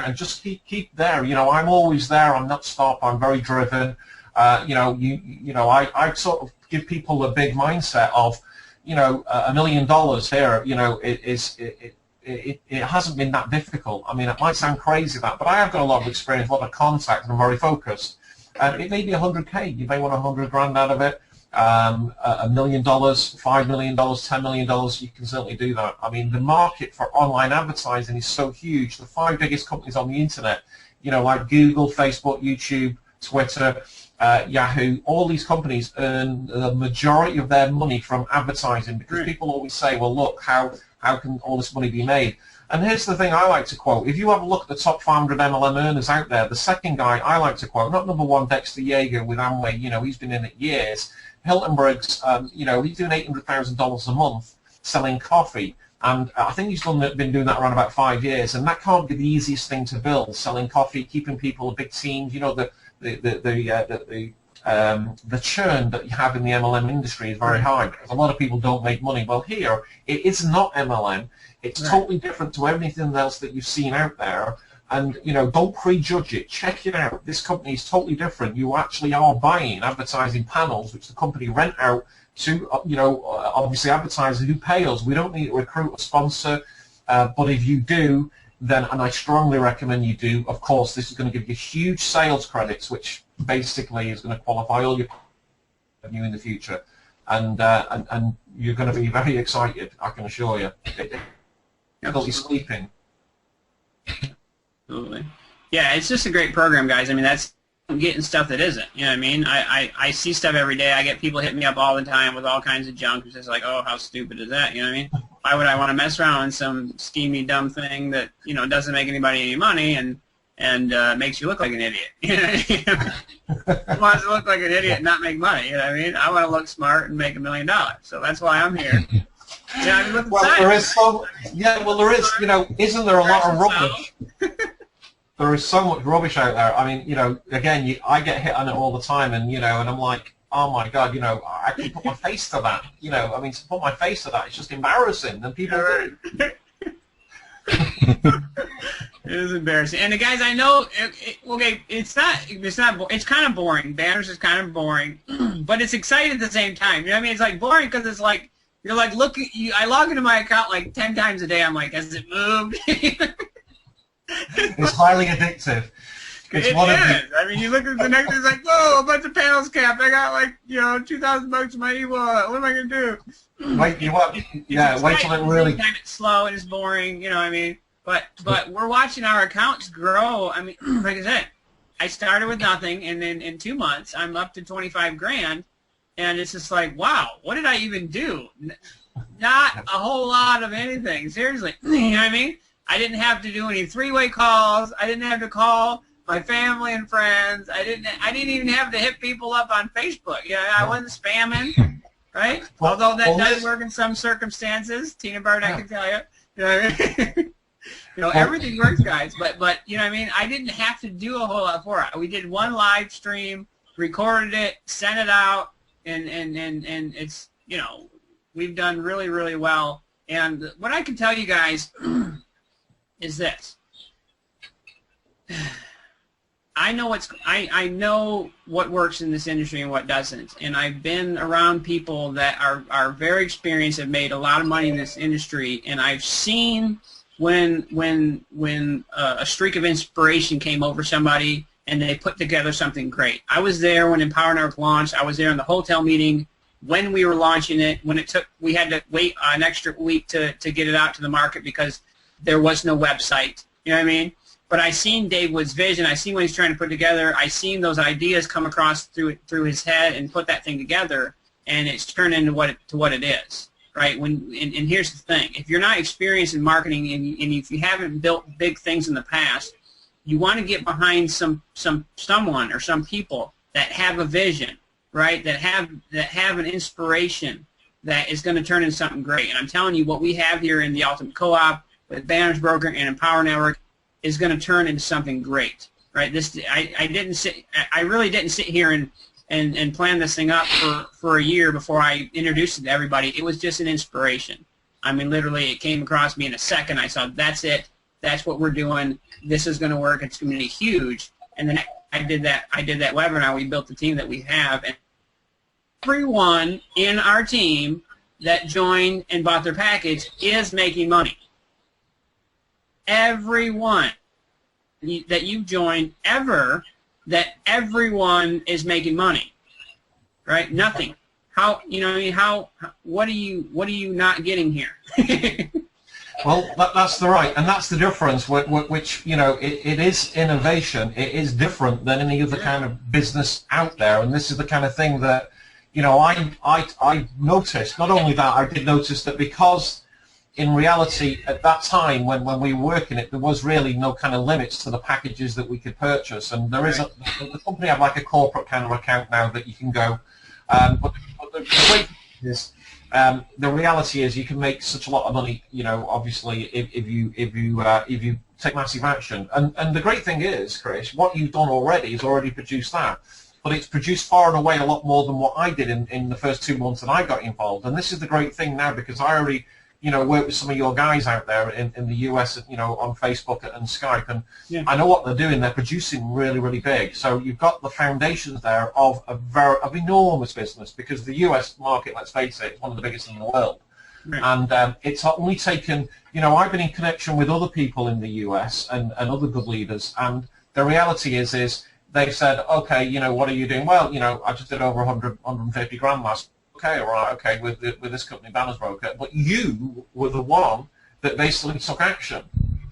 and just keep there. I'm always there. I'm not stop. I'm very driven. I sort of give people a big mindset of, $1 million here, it hasn't been that difficult. I mean, it might sound crazy but I have got a lot of experience, a lot of contact, and I'm very focused. It may be 100K. You may want 100 grand out of it. $1 million, $5 million, $10 million, you can certainly do that. I mean, the market for online advertising is so huge. The 5 biggest companies on the internet, like Google, Facebook, YouTube, Twitter, Yahoo, all these companies earn the majority of their money from advertising, because people always say, well, look, how can all this money be made? And here's the thing I like to quote. If you have a look at the top 500 MLM earners out there, the second guy I like to quote, not number one, Dexter Yeager with Amway, he's been in it years. Hilton Briggs, he's doing $800,000 a month selling coffee. And I think he's been doing that around about 5 years. And that can't be the easiest thing to build, selling coffee, keeping people, a big team. The churn that you have in the MLM industry is very high, because a lot of people don't make money. Well, here, it is not MLM. It's totally different to everything else that you've seen out there. And, don't prejudge it. Check it out. This company is totally different. You actually are buying advertising panels, which the company rent out to, obviously advertisers who pay us. We don't need to recruit a sponsor, but if you do, then, and I strongly recommend you do, of course, this is going to give you huge sales credits, which basically is going to qualify all your revenue in the future. And you're going to be very excited, I can assure you. You'll be sleeping. Absolutely. Yeah, it's just a great program, guys. I mean, that's getting stuff that isn't. You know what I mean? I see stuff every day. I get people hitting me up all the time with all kinds of junk. It's just like, oh, how stupid is that? You know what I mean? Why would I want to mess around with some schemy, dumb thing that, doesn't make anybody any money and makes you look like an idiot? You know? Who wants to look like an idiot and not make money? You know what I mean? I want to look smart and make $1 million. So that's why I'm here. There is isn't there a lot of rubbish? There is so much rubbish out there. I mean, again, I get hit on it all the time, and and I'm like, oh my God, I can put my face to that. I mean, to put my face to that, it's just embarrassing. And people It is embarrassing. And the guys, I know, it's kind of boring. Banners is kind of boring, but it's exciting at the same time. You know what I mean? It's like boring because it's like, you're like, I log into my account like 10 times a day. I'm like, has it moved? It's highly addictive. It is. I mean, you look at the next, it's like, whoa, a bunch of panels capped. I got like, $2,000 in my e-wallet. What am I going to do? Wait till it really... It's slow and it's boring, you know what I mean? But we're watching our accounts grow. I mean, like I said, I started with nothing, and then in 2 months, I'm up to 25 grand. And it's just like, wow, what did I even do? Not a whole lot of anything, seriously. You know what I mean? I didn't have to do any three-way calls. I didn't have to call my family and friends. I didn't even have to hit people up on Facebook. I wasn't spamming, right? Although that does work in some circumstances. Tina Barnett can tell you. You know what I mean? Everything works, guys. But you know what I mean? I didn't have to do a whole lot for it. We did one live stream, recorded it, sent it out. And it's, we've done really, really well. And what I can tell you guys is this. I know what works in this industry and what doesn't. And I've been around people that are very experienced, have made a lot of money in this industry, and I've seen when a streak of inspiration came over somebody and they put together something great. I was there when Empower Network launched. I was there in the hotel meeting when we were launching it, when we had to wait an extra week to get it out to the market because there was no website. You know what I mean? But I seen Dave Wood's vision. I seen what he's trying to put together. I seen those ideas come across through his head and put that thing together, and it's turned into what it is. right? And here's the thing: if you're not experienced in marketing and if you haven't built big things in the past, you want to get behind someone or some people that have a vision, right? That have an inspiration that is going to turn into something great. And I'm telling you, what we have here in the Ultimate Co-op with Banners Broker and Empower Network is going to turn into something great, right? I really didn't sit here and plan this thing up for a year before I introduced it to everybody. It was just an inspiration. I mean, literally, it came across me in a second. I saw, that's it. That's what we're doing. This is going to work. It's going to be huge. And then I did that webinar. We built the team that we have, and everyone in our team that joined and bought their package is making money. Everyone that you've joined ever, that everyone is making money, right? Nothing. How, you know, I mean, what are you not getting here? Well, that's the right, and that's the difference. Which you know, it is innovation. It is different than any other kind of business out there, and this is the kind of thing that, you know, I noticed. Not only that, I did notice that because in reality at that time when we were working it, there was really no kind of limits to the packages that we could purchase, and there is the company have like a corporate kind of account now that you can go. But the great thing is, the reality is you can make such a lot of money, you know, obviously if you take massive action. And the great thing is, Chris, what you've done already is already produced that. But it's produced far and away a lot more than what I did in the first 2 months that I got involved. And this is the great thing now, because I already, you know, work with some of your guys out there in the US, you know, on Facebook and Skype, and yeah, I know what they're doing. They're producing really, really big. So you've got the foundations there of of enormous business, because the US market, let's face it, is one of the biggest in the world. Right. And it's only taken, you know, I've been in connection with other people in the US and other good leaders, and the reality is they said, okay, you know, what are you doing? Well, you know, I just did over 150 grand last. Okay, all right, okay, with this company, Banners Broker, but you were the one that basically took action,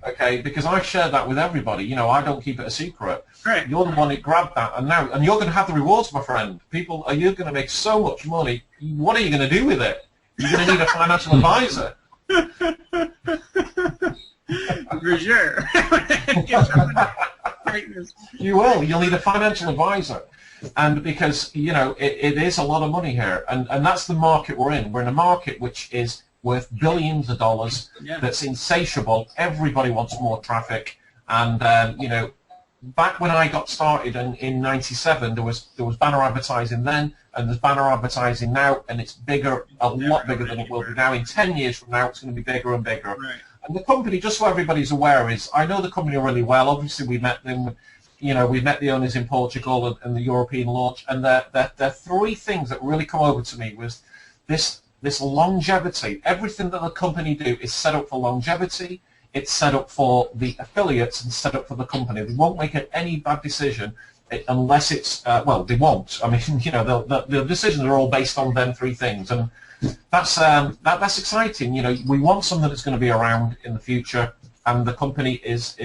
okay? Because I share that with everybody. You know, I don't keep it a secret. Right. You're the one that grabbed that, and you're going to have the rewards, my friend. You're going to make so much money. What are you going to do with it? You're going to need a financial advisor. For sure. You will. You'll need a financial advisor. And because, you know, it is a lot of money here, and that's the market we're in. We're in a market which is worth billions of dollars, yeah, that's insatiable. Everybody wants more traffic, and you know, back when I got started in '97, there was banner advertising then, and there's banner advertising now, and it's bigger, a lot bigger than it will be now. In 10 years from now, it's going to be bigger and bigger. Right. And the company, just so everybody's aware, is I know the company really well. Obviously, we met them. You know, we met the owners in Portugal and the European launch, and there are three things that really come over to me was this longevity. Everything that the company do is set up for longevity. It's set up for the affiliates and set up for the company. They won't make any bad decision unless it's well, they won't. I mean, you know, the decisions are all based on them three things, and that's exciting. You know, we want something that's going to be around in the future. And the company is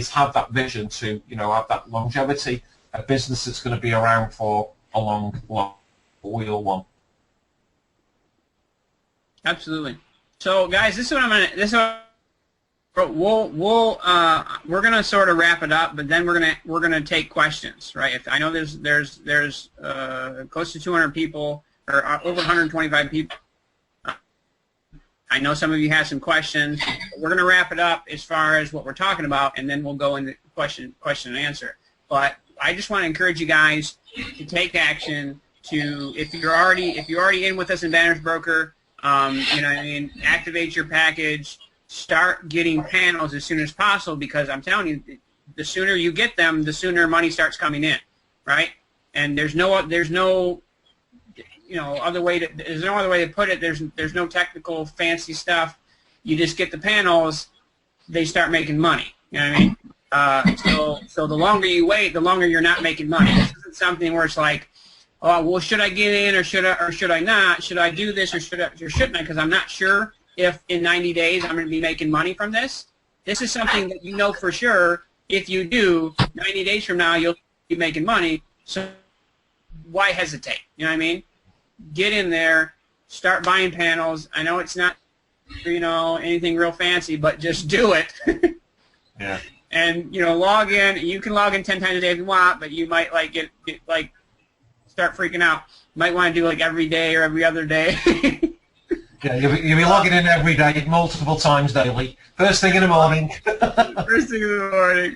have that vision to, you know, have that longevity, a business that's going to be around for a long we all want. Absolutely. So, guys, this is what I'm gonna. We're gonna sort of wrap it up, but then we're gonna take questions, right? If I know there's close to 200 people or over 125 people. I know some of you have some questions. We're going to wrap it up as far as what we're talking about, and then we'll go into question and answer. But I just want to encourage you guys to take action. If you're already in with us in Banners Broker, you know what I mean, activate your package, start getting panels as soon as possible, because I'm telling you, the sooner you get them, the sooner money starts coming in, right? And there's no you know, there's no other way to put it. There's no technical fancy stuff. You just get the panels, they start making money. You know what I mean? So the longer you wait, the longer you're not making money. This isn't something where it's like, oh, well, should I get in or should I not? Should I do this or shouldn't I? Because I'm not sure if in 90 days I'm going to be making money from this. This is something that you know for sure. If you do, 90 days from now you'll be making money. So why hesitate? You know what I mean? Get in there start buying panels. I know it's not, you know, anything real fancy, but just do it. Yeah. And, you know, log in. You can log in 10 times a day if you want, but you might like get like start freaking out. You might want to do like every day or every other day. Yeah, you'll be logging in every day, multiple times daily. First thing in the morning. First thing in the morning,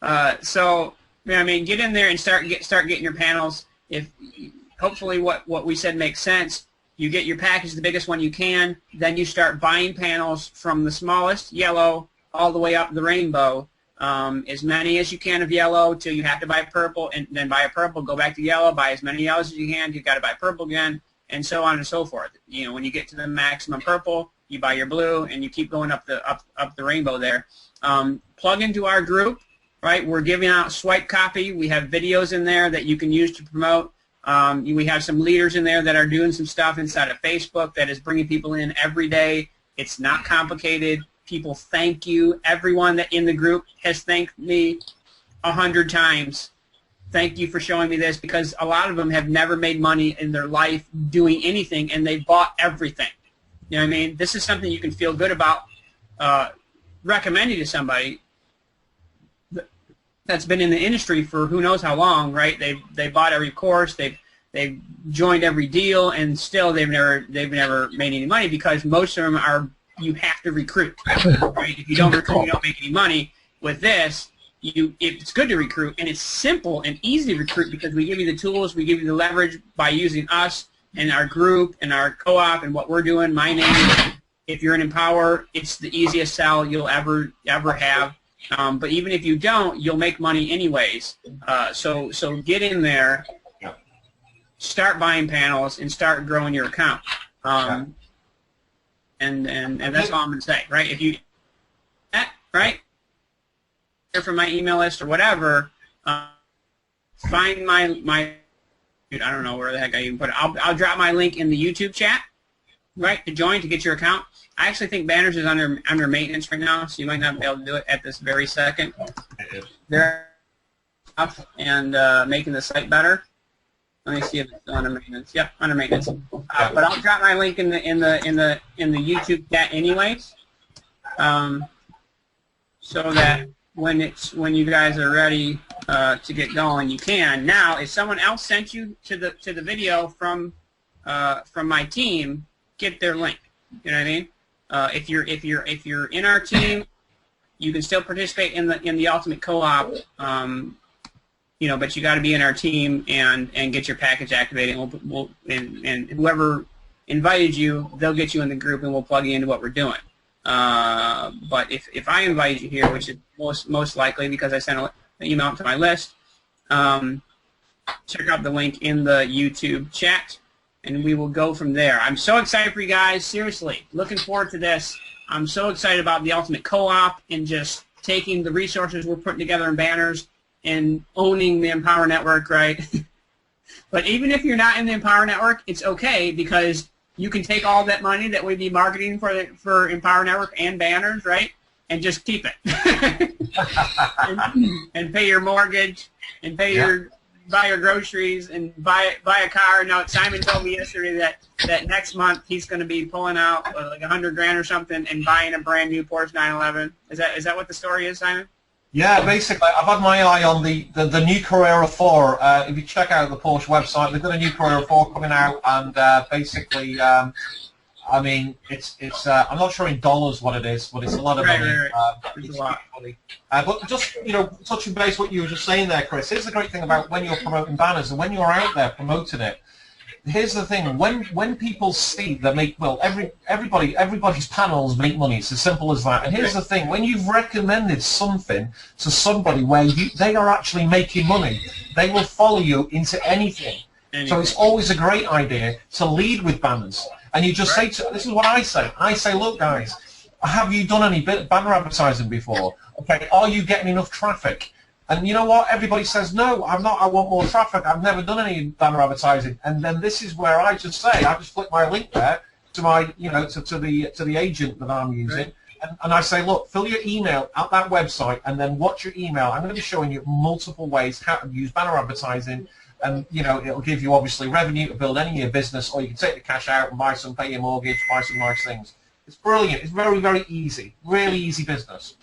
right. So, I mean, get in there and start getting your panels. If hopefully what we said makes sense. You get your package, the biggest one you can. Then you start buying panels from the smallest yellow all the way up the rainbow. As many as you can of yellow till you have to buy purple, and then buy a purple, go back to yellow, buy as many yellows as you can. You've got to buy purple again, and so on and so forth. You know, when you get to the maximum purple, you buy your blue, and you keep going up the rainbow there. Plug into our group, right? We're giving out swipe copy. We have videos in there that you can use to promote. We have some leaders in there that are doing some stuff inside of Facebook that is bringing people in every day. It's not complicated. People thank you. Everyone that in the group has thanked me 100 times. Thank you for showing me this, because a lot of them have never made money in their life doing anything, and they've bought everything. You know what I mean? This is something you can feel good about recommending to somebody that's been in the industry for who knows how long, right? They bought every course, they've joined every deal, and still they've never made any money, because most of them are, you have to recruit, right? If you don't recruit, you don't make any money. With this, it's good to recruit, and it's simple and easy to recruit, because we give you the tools, we give you the leverage by using us and our group and our co-op and what we're doing. My name, if you're an Empower, it's the easiest sell you'll ever have. But even if you don't, you'll make money anyways. So get in there, start buying panels, and start growing your account. And that's all I'm going to say, right? If you, right, from my email list or whatever, find my dude, I don't know where the heck I even put it. I'll drop my link in the YouTube chat, right, to join, to get your account. I actually think Banners is under maintenance right now, so you might not be able to do it at this very second. They're up and making the site better. Let me see if it's under maintenance. Yep, under maintenance. But I'll drop my link in the YouTube chat anyways, so that when you guys are ready to get going, you can. Now, if someone else sent you to the video from my team, get their link. You know what I mean? If you're in our team, you can still participate in the Ultimate Co-op. You know, but you got to be in our team and get your package activated. And whoever invited you, they'll get you in the group, and we'll plug you into what we're doing. But if I invite you here, which is most likely because I sent an email out to my list, check out the link in the YouTube chat, and we will go from there. I'm so excited for you guys. Seriously, looking forward to this. I'm so excited about the Ultimate Co-op and just taking the resources we're putting together in Banners and owning the Empower Network, right? But even if you're not in the Empower Network, it's okay, because you can take all that money that we'd be marketing for Empower Network and Banners, right, and just keep it. and pay your mortgage, and buy your groceries, and buy a car. Now, Simon told me yesterday that next month he's going to be pulling out like $100 grand or something and buying a brand new Porsche 911. Is that what the story is, Simon? Yeah, basically, I've had my eye on the new Carrera 4. If you check out the Porsche website, they've got a new Carrera 4 coming out, and basically, I mean, it's I'm not sure in dollars what it is, but it's a lot of money. It's a lot. Money. But just, you know, touching base what you were just saying there, Chris, here's the great thing about when you're promoting Banners and when you're out there promoting it. Here's the thing: when people see that everybody's panels make money. It's as simple as that. And here's the thing: when you've recommended something to somebody where they are actually making money, they will follow you into anything. So it's always a great idea to lead with Banners. And you just say, this is what I say. I say, look, guys, have you done any banner advertising before? Okay, are you getting enough traffic? And you know what? Everybody says, no, I'm not. I want more traffic. I've never done any banner advertising. And then this is where I just say, I just flick my link there to my, you know, to the agent that I'm using, and I say, look, fill your email at that website, and then watch your email. I'm going to be showing you multiple ways how to use banner advertising. and you know it'll give you obviously revenue to build any of your business, or you can take the cash out and buy some, pay your mortgage, buy some nice things. It's brilliant. It's very, very easy. Really easy business.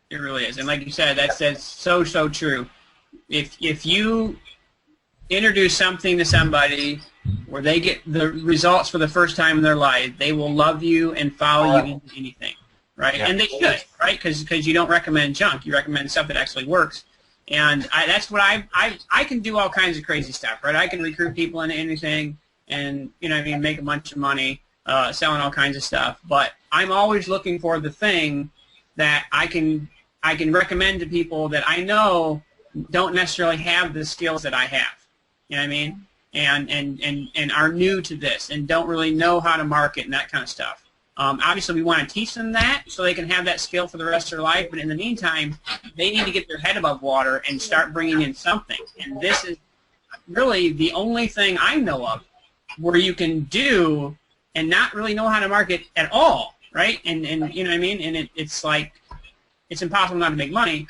It really is, and like you said, that's so true. If you introduce something to somebody where they get the results for the first time in their life, they will love you and follow you into anything, right? Yeah. And they should, right? Because you don't recommend junk. You recommend stuff that actually works. And that's what I can do all kinds of crazy stuff, right? I can recruit people into anything and, you know what I mean, make a bunch of money selling all kinds of stuff. But I'm always looking for the thing that I can recommend to people that I know don't necessarily have the skills that I have. You know what I mean? And are new to this and don't really know how to market and that kind of stuff. Obviously, we want to teach them that so they can have that skill for the rest of their life. But in the meantime, they need to get their head above water and start bringing in something. And this is really the only thing I know of where you can do and not really know how to market at all, right? And you know what I mean? And it's like it's impossible not to make money.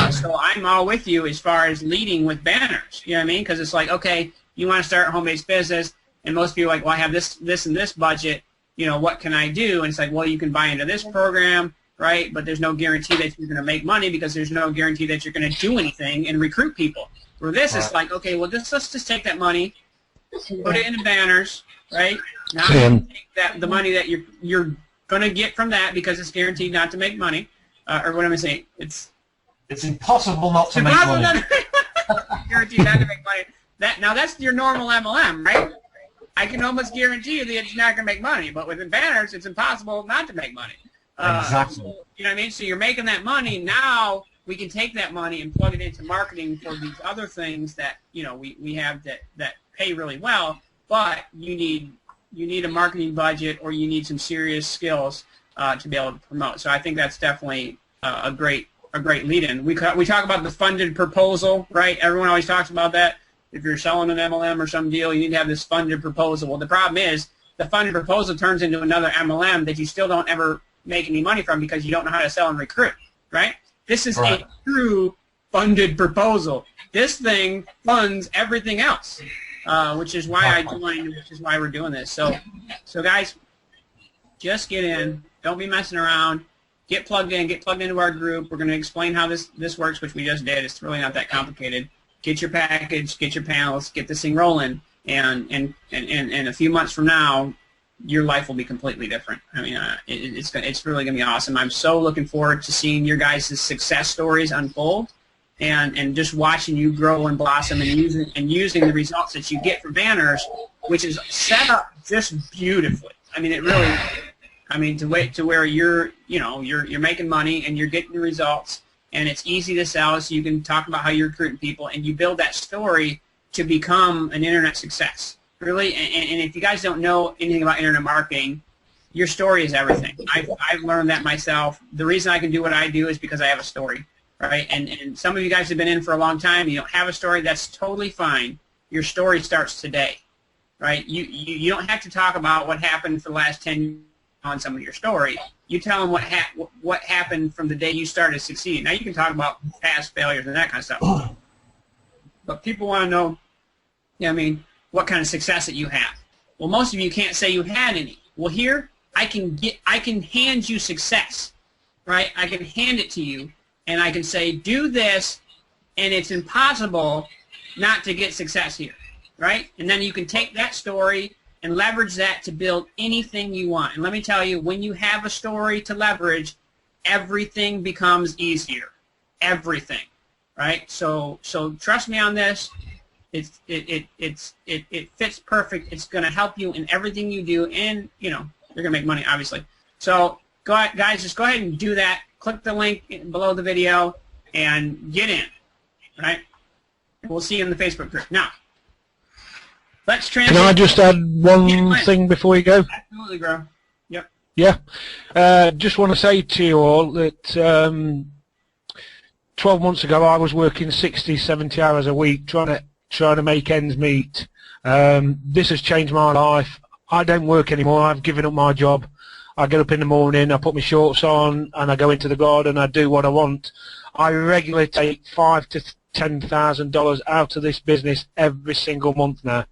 So I'm all with you as far as leading with banners. You know what I mean? Because it's like, okay, you want to start a home-based business, and most people are like, well, I have this, and this budget. You know, what can I do? And it's like, well, you can buy into this program, right? But there's no guarantee that you're going to make money because there's no guarantee that you're going to do anything and recruit people. For this, it's like, okay, well, let's just take that money, put it into banners, right? Now take the money that you're going to get from that because it's guaranteed not to make money. Or what am I saying? It's impossible not to make money. Guaranteed not to make money. Now that's your normal MLM, right? I can almost guarantee you that you're not going to make money, but with banners, it's impossible not to make money. Exactly. You know what I mean? So you're making that money. Now we can take that money and plug it into marketing for these other things that you know we have that pay really well. But you need a marketing budget or you need some serious skills to be able to promote. So I think that's definitely a great lead-in. We talk about the funded proposal, right? Everyone always talks about that. If you're selling an MLM or some deal, you need to have this funded proposal. Well, the problem is the funded proposal turns into another MLM that you still don't ever make any money from because you don't know how to sell and recruit, right? This is a true funded proposal. This thing funds everything else, which is why I joined, which is why we're doing this. So guys, just get in. Don't be messing around. Get plugged in. Get plugged into our group. We're going to explain how this works, which we just did. It's really not that complicated. Get your package, get your panels, get this thing rolling, and a few months from now, your life will be completely different. I mean, it's really going to be awesome. I'm so looking forward to seeing your guys' success stories unfold, and just watching you grow and blossom, and using the results that you get from banners, which is set up just beautifully. I mean, it really. I mean, to where you're making money and you're getting the results. And it's easy to sell, so you can talk about how you're recruiting people, and you build that story to become an internet success. Really, and if you guys don't know anything about internet marketing, your story is everything. I've learned that myself. The reason I can do what I do is because I have a story, right? And some of you guys have been in for a long time. You don't have a story. That's totally fine. Your story starts today, right? You don't have to talk about what happened for the last 10 years on some of your story. You tell them what happened from the day you started succeeding. Now you can talk about past failures and that kind of stuff, but people want to know, you know what I mean, what kind of success that you have. Well, most of you can't say you had any. Well, here I can hand you success, right? I can hand it to you, and I can say do this, and it's impossible not to get success here, right? And then you can take that story and leverage that to build anything you want. And let me tell you, when you have a story to leverage, everything becomes easier. Everything, right? So trust me on this. It fits perfect. It's going to help you in everything you do, and you're going to make money, obviously. So guys, just go ahead and do that. Click the link below the video and get in, right? And we'll see you in the Facebook group. Now, let's transition. Can I just add one thing before you go? Absolutely, bro. Yep. Yeah. Just want to say to you all that 12 months ago I was working 60, 70 hours a week trying to make ends meet. This has changed my life. I don't work anymore. I've given up my job. I get up in the morning, I put my shorts on, and I go into the garden, I do what I want. I regularly take 5 to $10,000 out of this business every single month now,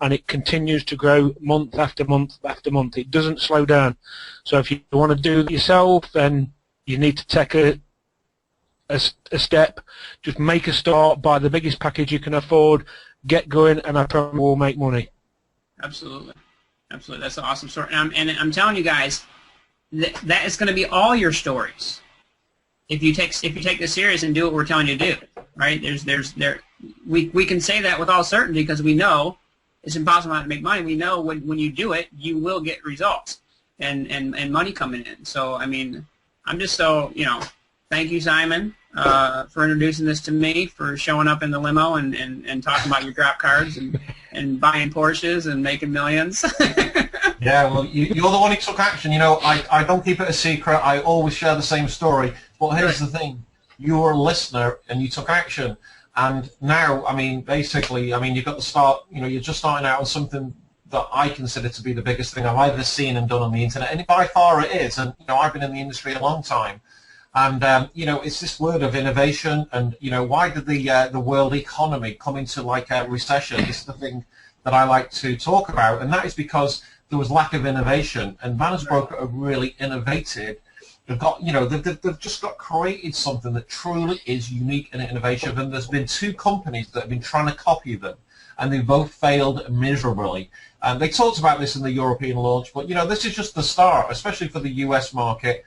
and it continues to grow month after month after month. It doesn't slow down. So if you want to do it yourself, then you need to take a step. Just make a start, buy the biggest package you can afford, get going, and I promise we'll make money. Absolutely. Absolutely. That's an awesome story. And I'm telling you guys, that is going to be all your stories. If you take this serious and do what we're telling you to do, right? We can say that with all certainty because we know it's impossible not to make money. We know when you do it, you will get results and money coming in. So I mean, I'm just so, thank you, Simon, for introducing this to me, for showing up in the limo and talking about your drop cards and buying Porsches and making millions. Yeah, well, you're the one who took action. I don't keep it a secret. I always share the same story. But here's the thing. You were a listener and you took action. And now, I mean, basically, you've got to start, you're just starting out on something that I consider to be the biggest thing I've ever seen and done on the internet. And by far it is. And, I've been in the industry a long time. And, it's this word of innovation. And, why did the world economy come into like a recession? This is the thing that I like to talk about. And that is because there was lack of innovation. And Banners Broker have really innovated. They've got, they've just created something that truly is unique and innovative. And there's been two companies that have been trying to copy them, and they both failed miserably. And they talked about this in the European launch, but this is just the start, especially for the US market.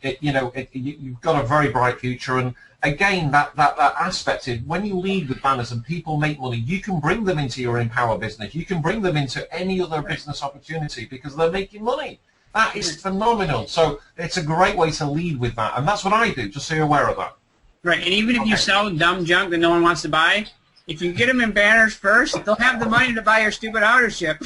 You've got a very bright future. And again, that aspect is when you lead with banners and people make money, you can bring them into your Empower business. You can bring them into any other business opportunity because they're making money. That is phenomenal. So it's a great way to lead with that. And that's what I do, just so you're aware of that. Right. And even if you sell dumb junk that no one wants to buy, if you get them in banners first, they'll have the money to buy your stupid ownership.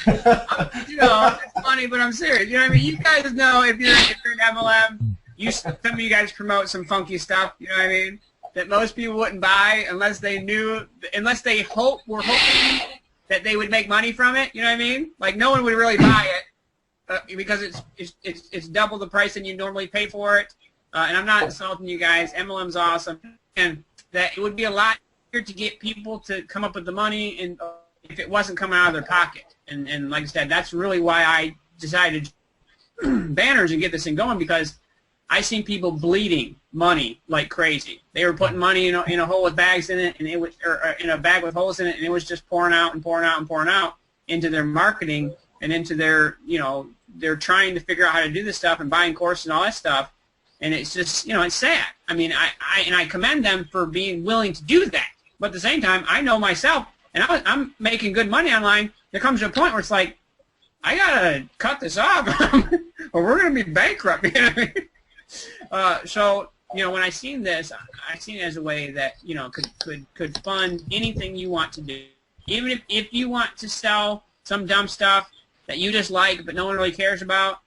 It's funny, but I'm serious. You know what I mean? You guys know if you're an MLM, some of you guys promote some funky stuff, you know what I mean, that most people wouldn't buy unless they were hoping that they would make money from it, you know what I mean? Like no one would really buy it because it's double the price than you normally pay for it. And I'm not insulting you guys. MLM's awesome, and that it would be a lot easier to get people to come up with the money and if it wasn't coming out of their pocket. And like I said, that's really why I decided banners and get this thing going, because I seen people bleeding money like crazy. They were putting money in a hole with bags in it, and it was or in a bag with holes in it, and it was just pouring out and pouring out and pouring out into their marketing and into their they're trying to figure out how to do this stuff and buying courses and all that stuff. And it's just it's sad. I mean, I commend them for being willing to do that. But at the same time, I know myself, and I'm making good money online. There comes to a point where it's like, I gotta cut this off, or we're gonna be bankrupt. You know what I mean? So when I seen this, I seen it as a way that could fund anything you want to do. Even if you want to sell some dumb stuff that you just like but no one really cares about,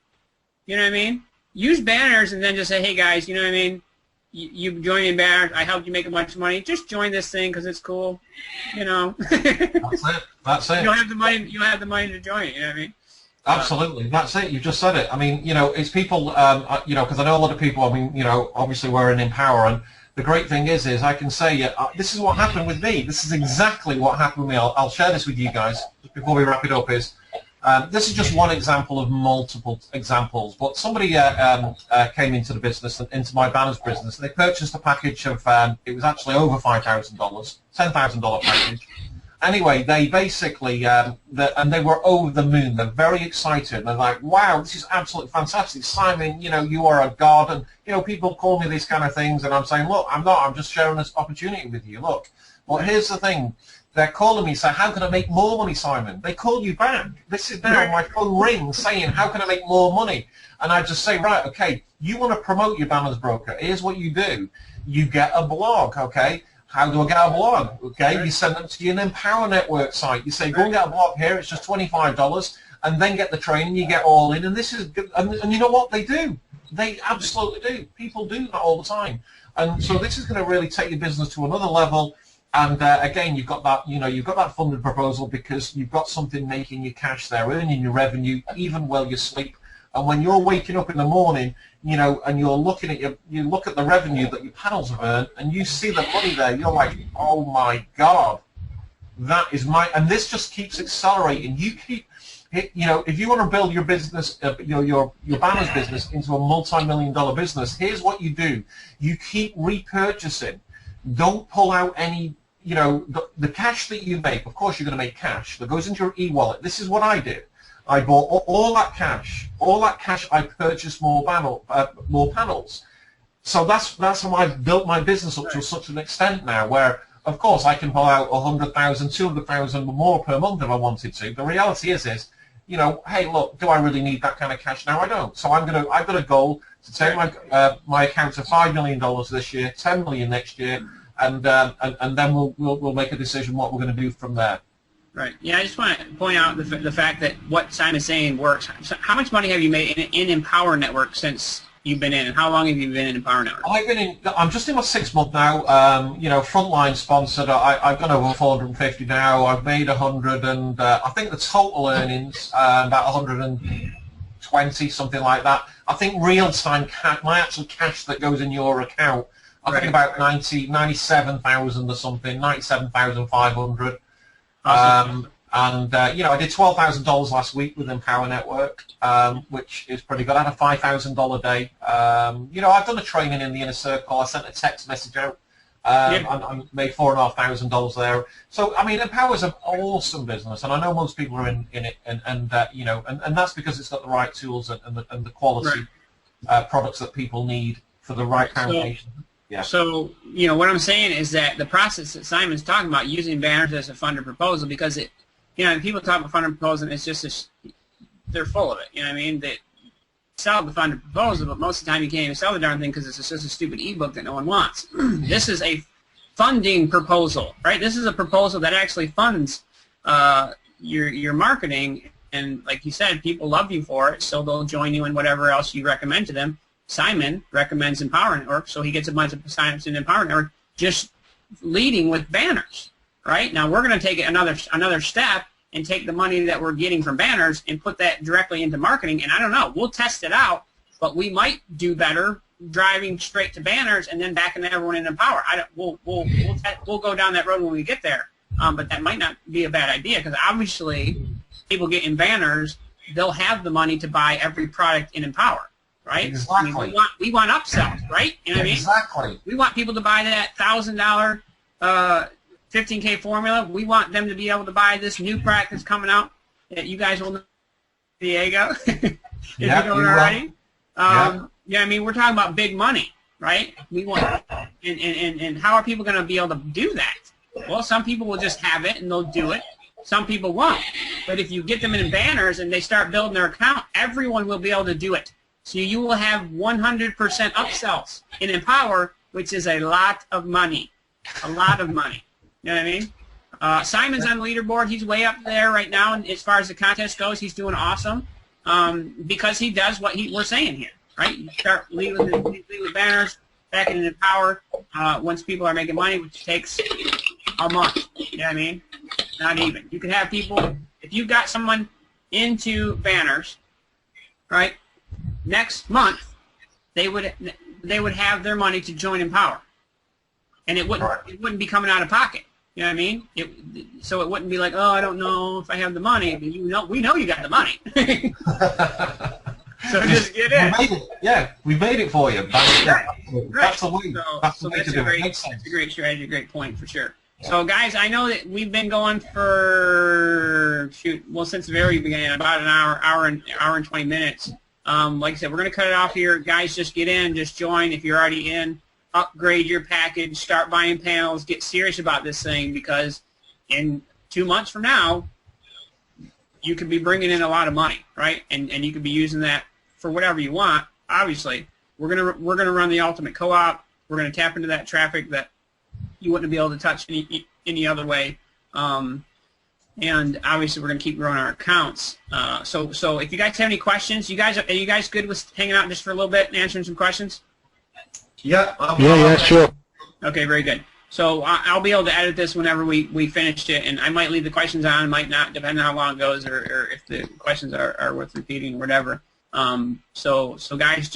you know what I mean? Use banners and then just say, hey guys, you know what I mean? You join in banners. I helped you make a bunch of money. Just join this thing because it's cool. That's it. That's it. You don't have the money. You don't have the money to join it. You know what I mean? Absolutely. That's it. You just said it. I mean, it's people. Because I know a lot of people. I mean, obviously we're in Empower, and the great thing is I can say this is what happened with me. This is exactly what happened with me. I'll share this with you guys just before we wrap it up. This is just one example of multiple examples, but somebody came into the business, into my banners business, and they purchased a package of, it was actually over $5,000, $10,000 package. Anyway, they basically, and they were over the moon. They're very excited. They're like, wow, this is absolutely fantastic. Simon, you are a god. And, people call me these kind of things, and I'm saying, look, I'm not. I'm just sharing this opportunity with you. Look. Well, here's the thing. They're calling me saying, how can I make more money, Simon? They call you back. This is now my phone rings saying, how can I make more money? And I just say, right, okay, you want to promote your Banners Broker. Here's what you do. You get a blog, okay? How do I get a blog? Okay, you send them to your Empower Network site. You say, go and get a blog here. It's just $25. And then get the training. You get all in. And this is good. And you know what? They do. They absolutely do. People do that all the time. And so this is going to really take your business to another level. And again, you've got that, you've got that funded proposal because you've got something making you cash there, earning your revenue even while you sleep. And when you're waking up in the morning, you know, and you're looking at you look at the revenue that your panels have earned, and you see the money there, you're like, oh my God, that is my. And this just keeps accelerating. You keep, you know, if you want to build your business, your banners business into a multi-million-dollar business, here's what you do: you keep repurchasing. Don't pull out any. You know, the cash that you make. Of course, you're going to make cash that goes into your e-wallet. This is what I did. I bought all that cash. All that cash, I purchased more panels. So that's how I've built my business up to such an extent now, where, of course, I can pull out 100,000, 200,000 more per month if I wanted to. The reality is, you know, hey, look, do I really need that kind of cash now? I don't. So I've got a goal to take my account to $5 million this year, $10 million next year, and then we'll make a decision what we're going to do from there. Right. Yeah, I just want to point out the fact that what Simon's saying works. So how much money have you made in Empower Network since you've been in, and how long have you been in Empower Network? I'm just in my 6th month now. You know, Frontline sponsored. I've gone over 450 now. I've made 100, and I think the total earnings about 120, something like that. I think real-time cash, my actual cash that goes in your account, I think about 97,000 or something, 97,500. Awesome. You know, I did $12,000 last week with Empower Network, which is pretty good. I had a $5,000 day. You know, I've done a training in the inner circle. I sent a text message out. I made $4,500 there. So, I mean, Empower is an awesome business, and I know most people are in it, and you know, and that's because it's got the right tools and the quality products that people need for the right foundation. Yeah. So, you know, what I'm saying is that the process that Simon's talking about, using banners as a funded proposal, because it, you know, people talk about funded proposal, and it's just they're full of it. You know what I mean? They sell the funded proposal, but most of the time you can't even sell the darn thing because it's just a stupid ebook that no one wants. This is a funding proposal, right? This is a proposal that actually funds your marketing, and like you said, people love you for it, so they'll join you in whatever else you recommend to them. Simon recommends Empower Network, so he gets a bunch of signups in Empower Network, just leading with banners, right? Now we're going to take it another step and take the money that we're getting from banners and put that directly into marketing. And I don't know, we'll test it out, but we might do better driving straight to banners and then backing everyone in Empower. We'll go down that road when we get there, but that might not be a bad idea, because obviously people get in banners, they'll have the money to buy every product in Empower. Right? Exactly. I mean, we want upsells, right? You know what I mean? Exactly. We want people to buy that $1,000 15K formula. We want them to be able to buy this new product that's coming out that you guys will know, Diego, if you don't already. Yeah, I mean, we're talking about big money, right? We want, and how are people going to be able to do that? Well, some people will just have it and they'll do it. Some people won't. But if you get them in banners and they start building their account, everyone will be able to do it. So you will have 100% upsells in Empower, which is a lot of money. A lot of money. You know what I mean? Simon's on the leaderboard. He's way up there right now, and as far as the contest goes, he's doing awesome because he does what we're saying here, right? You start leading with banners, back in Empower once people are making money, which takes a month. You know what I mean? Not even. You can have people, if you've got someone into banners, right? Next month, they would have their money to join Empower, and it wouldn't be coming out of pocket. You know what I mean? So it wouldn't be like, oh, I don't know if I have the money. We know you got the money. So just get in. We made it. Yeah, we made it for you. Right. That's the way. That's a great strategy, a great point for sure. Yeah. So guys, I know that we've been going for since the very beginning, about an hour and 20 minutes. Like I said, we're going to cut it off here. Guys, just get in, just join if you're already in. Upgrade your package, start buying panels, get serious about this thing, because in 2 months from now, you could be bringing in a lot of money, right? And you could be using that for whatever you want. Obviously, we're gonna run the ultimate co-op. We're gonna tap into that traffic that you wouldn't be able to touch any other way. And obviously, we're going to keep growing our accounts. So if you guys have any questions, are you guys good with hanging out just for a little bit and answering some questions? Yeah. Yeah, sure. Okay, very good. So I'll be able to edit this whenever we finished it, and I might leave the questions on, might not, depending on how long it goes, or if the questions are worth repeating or whatever. So guys,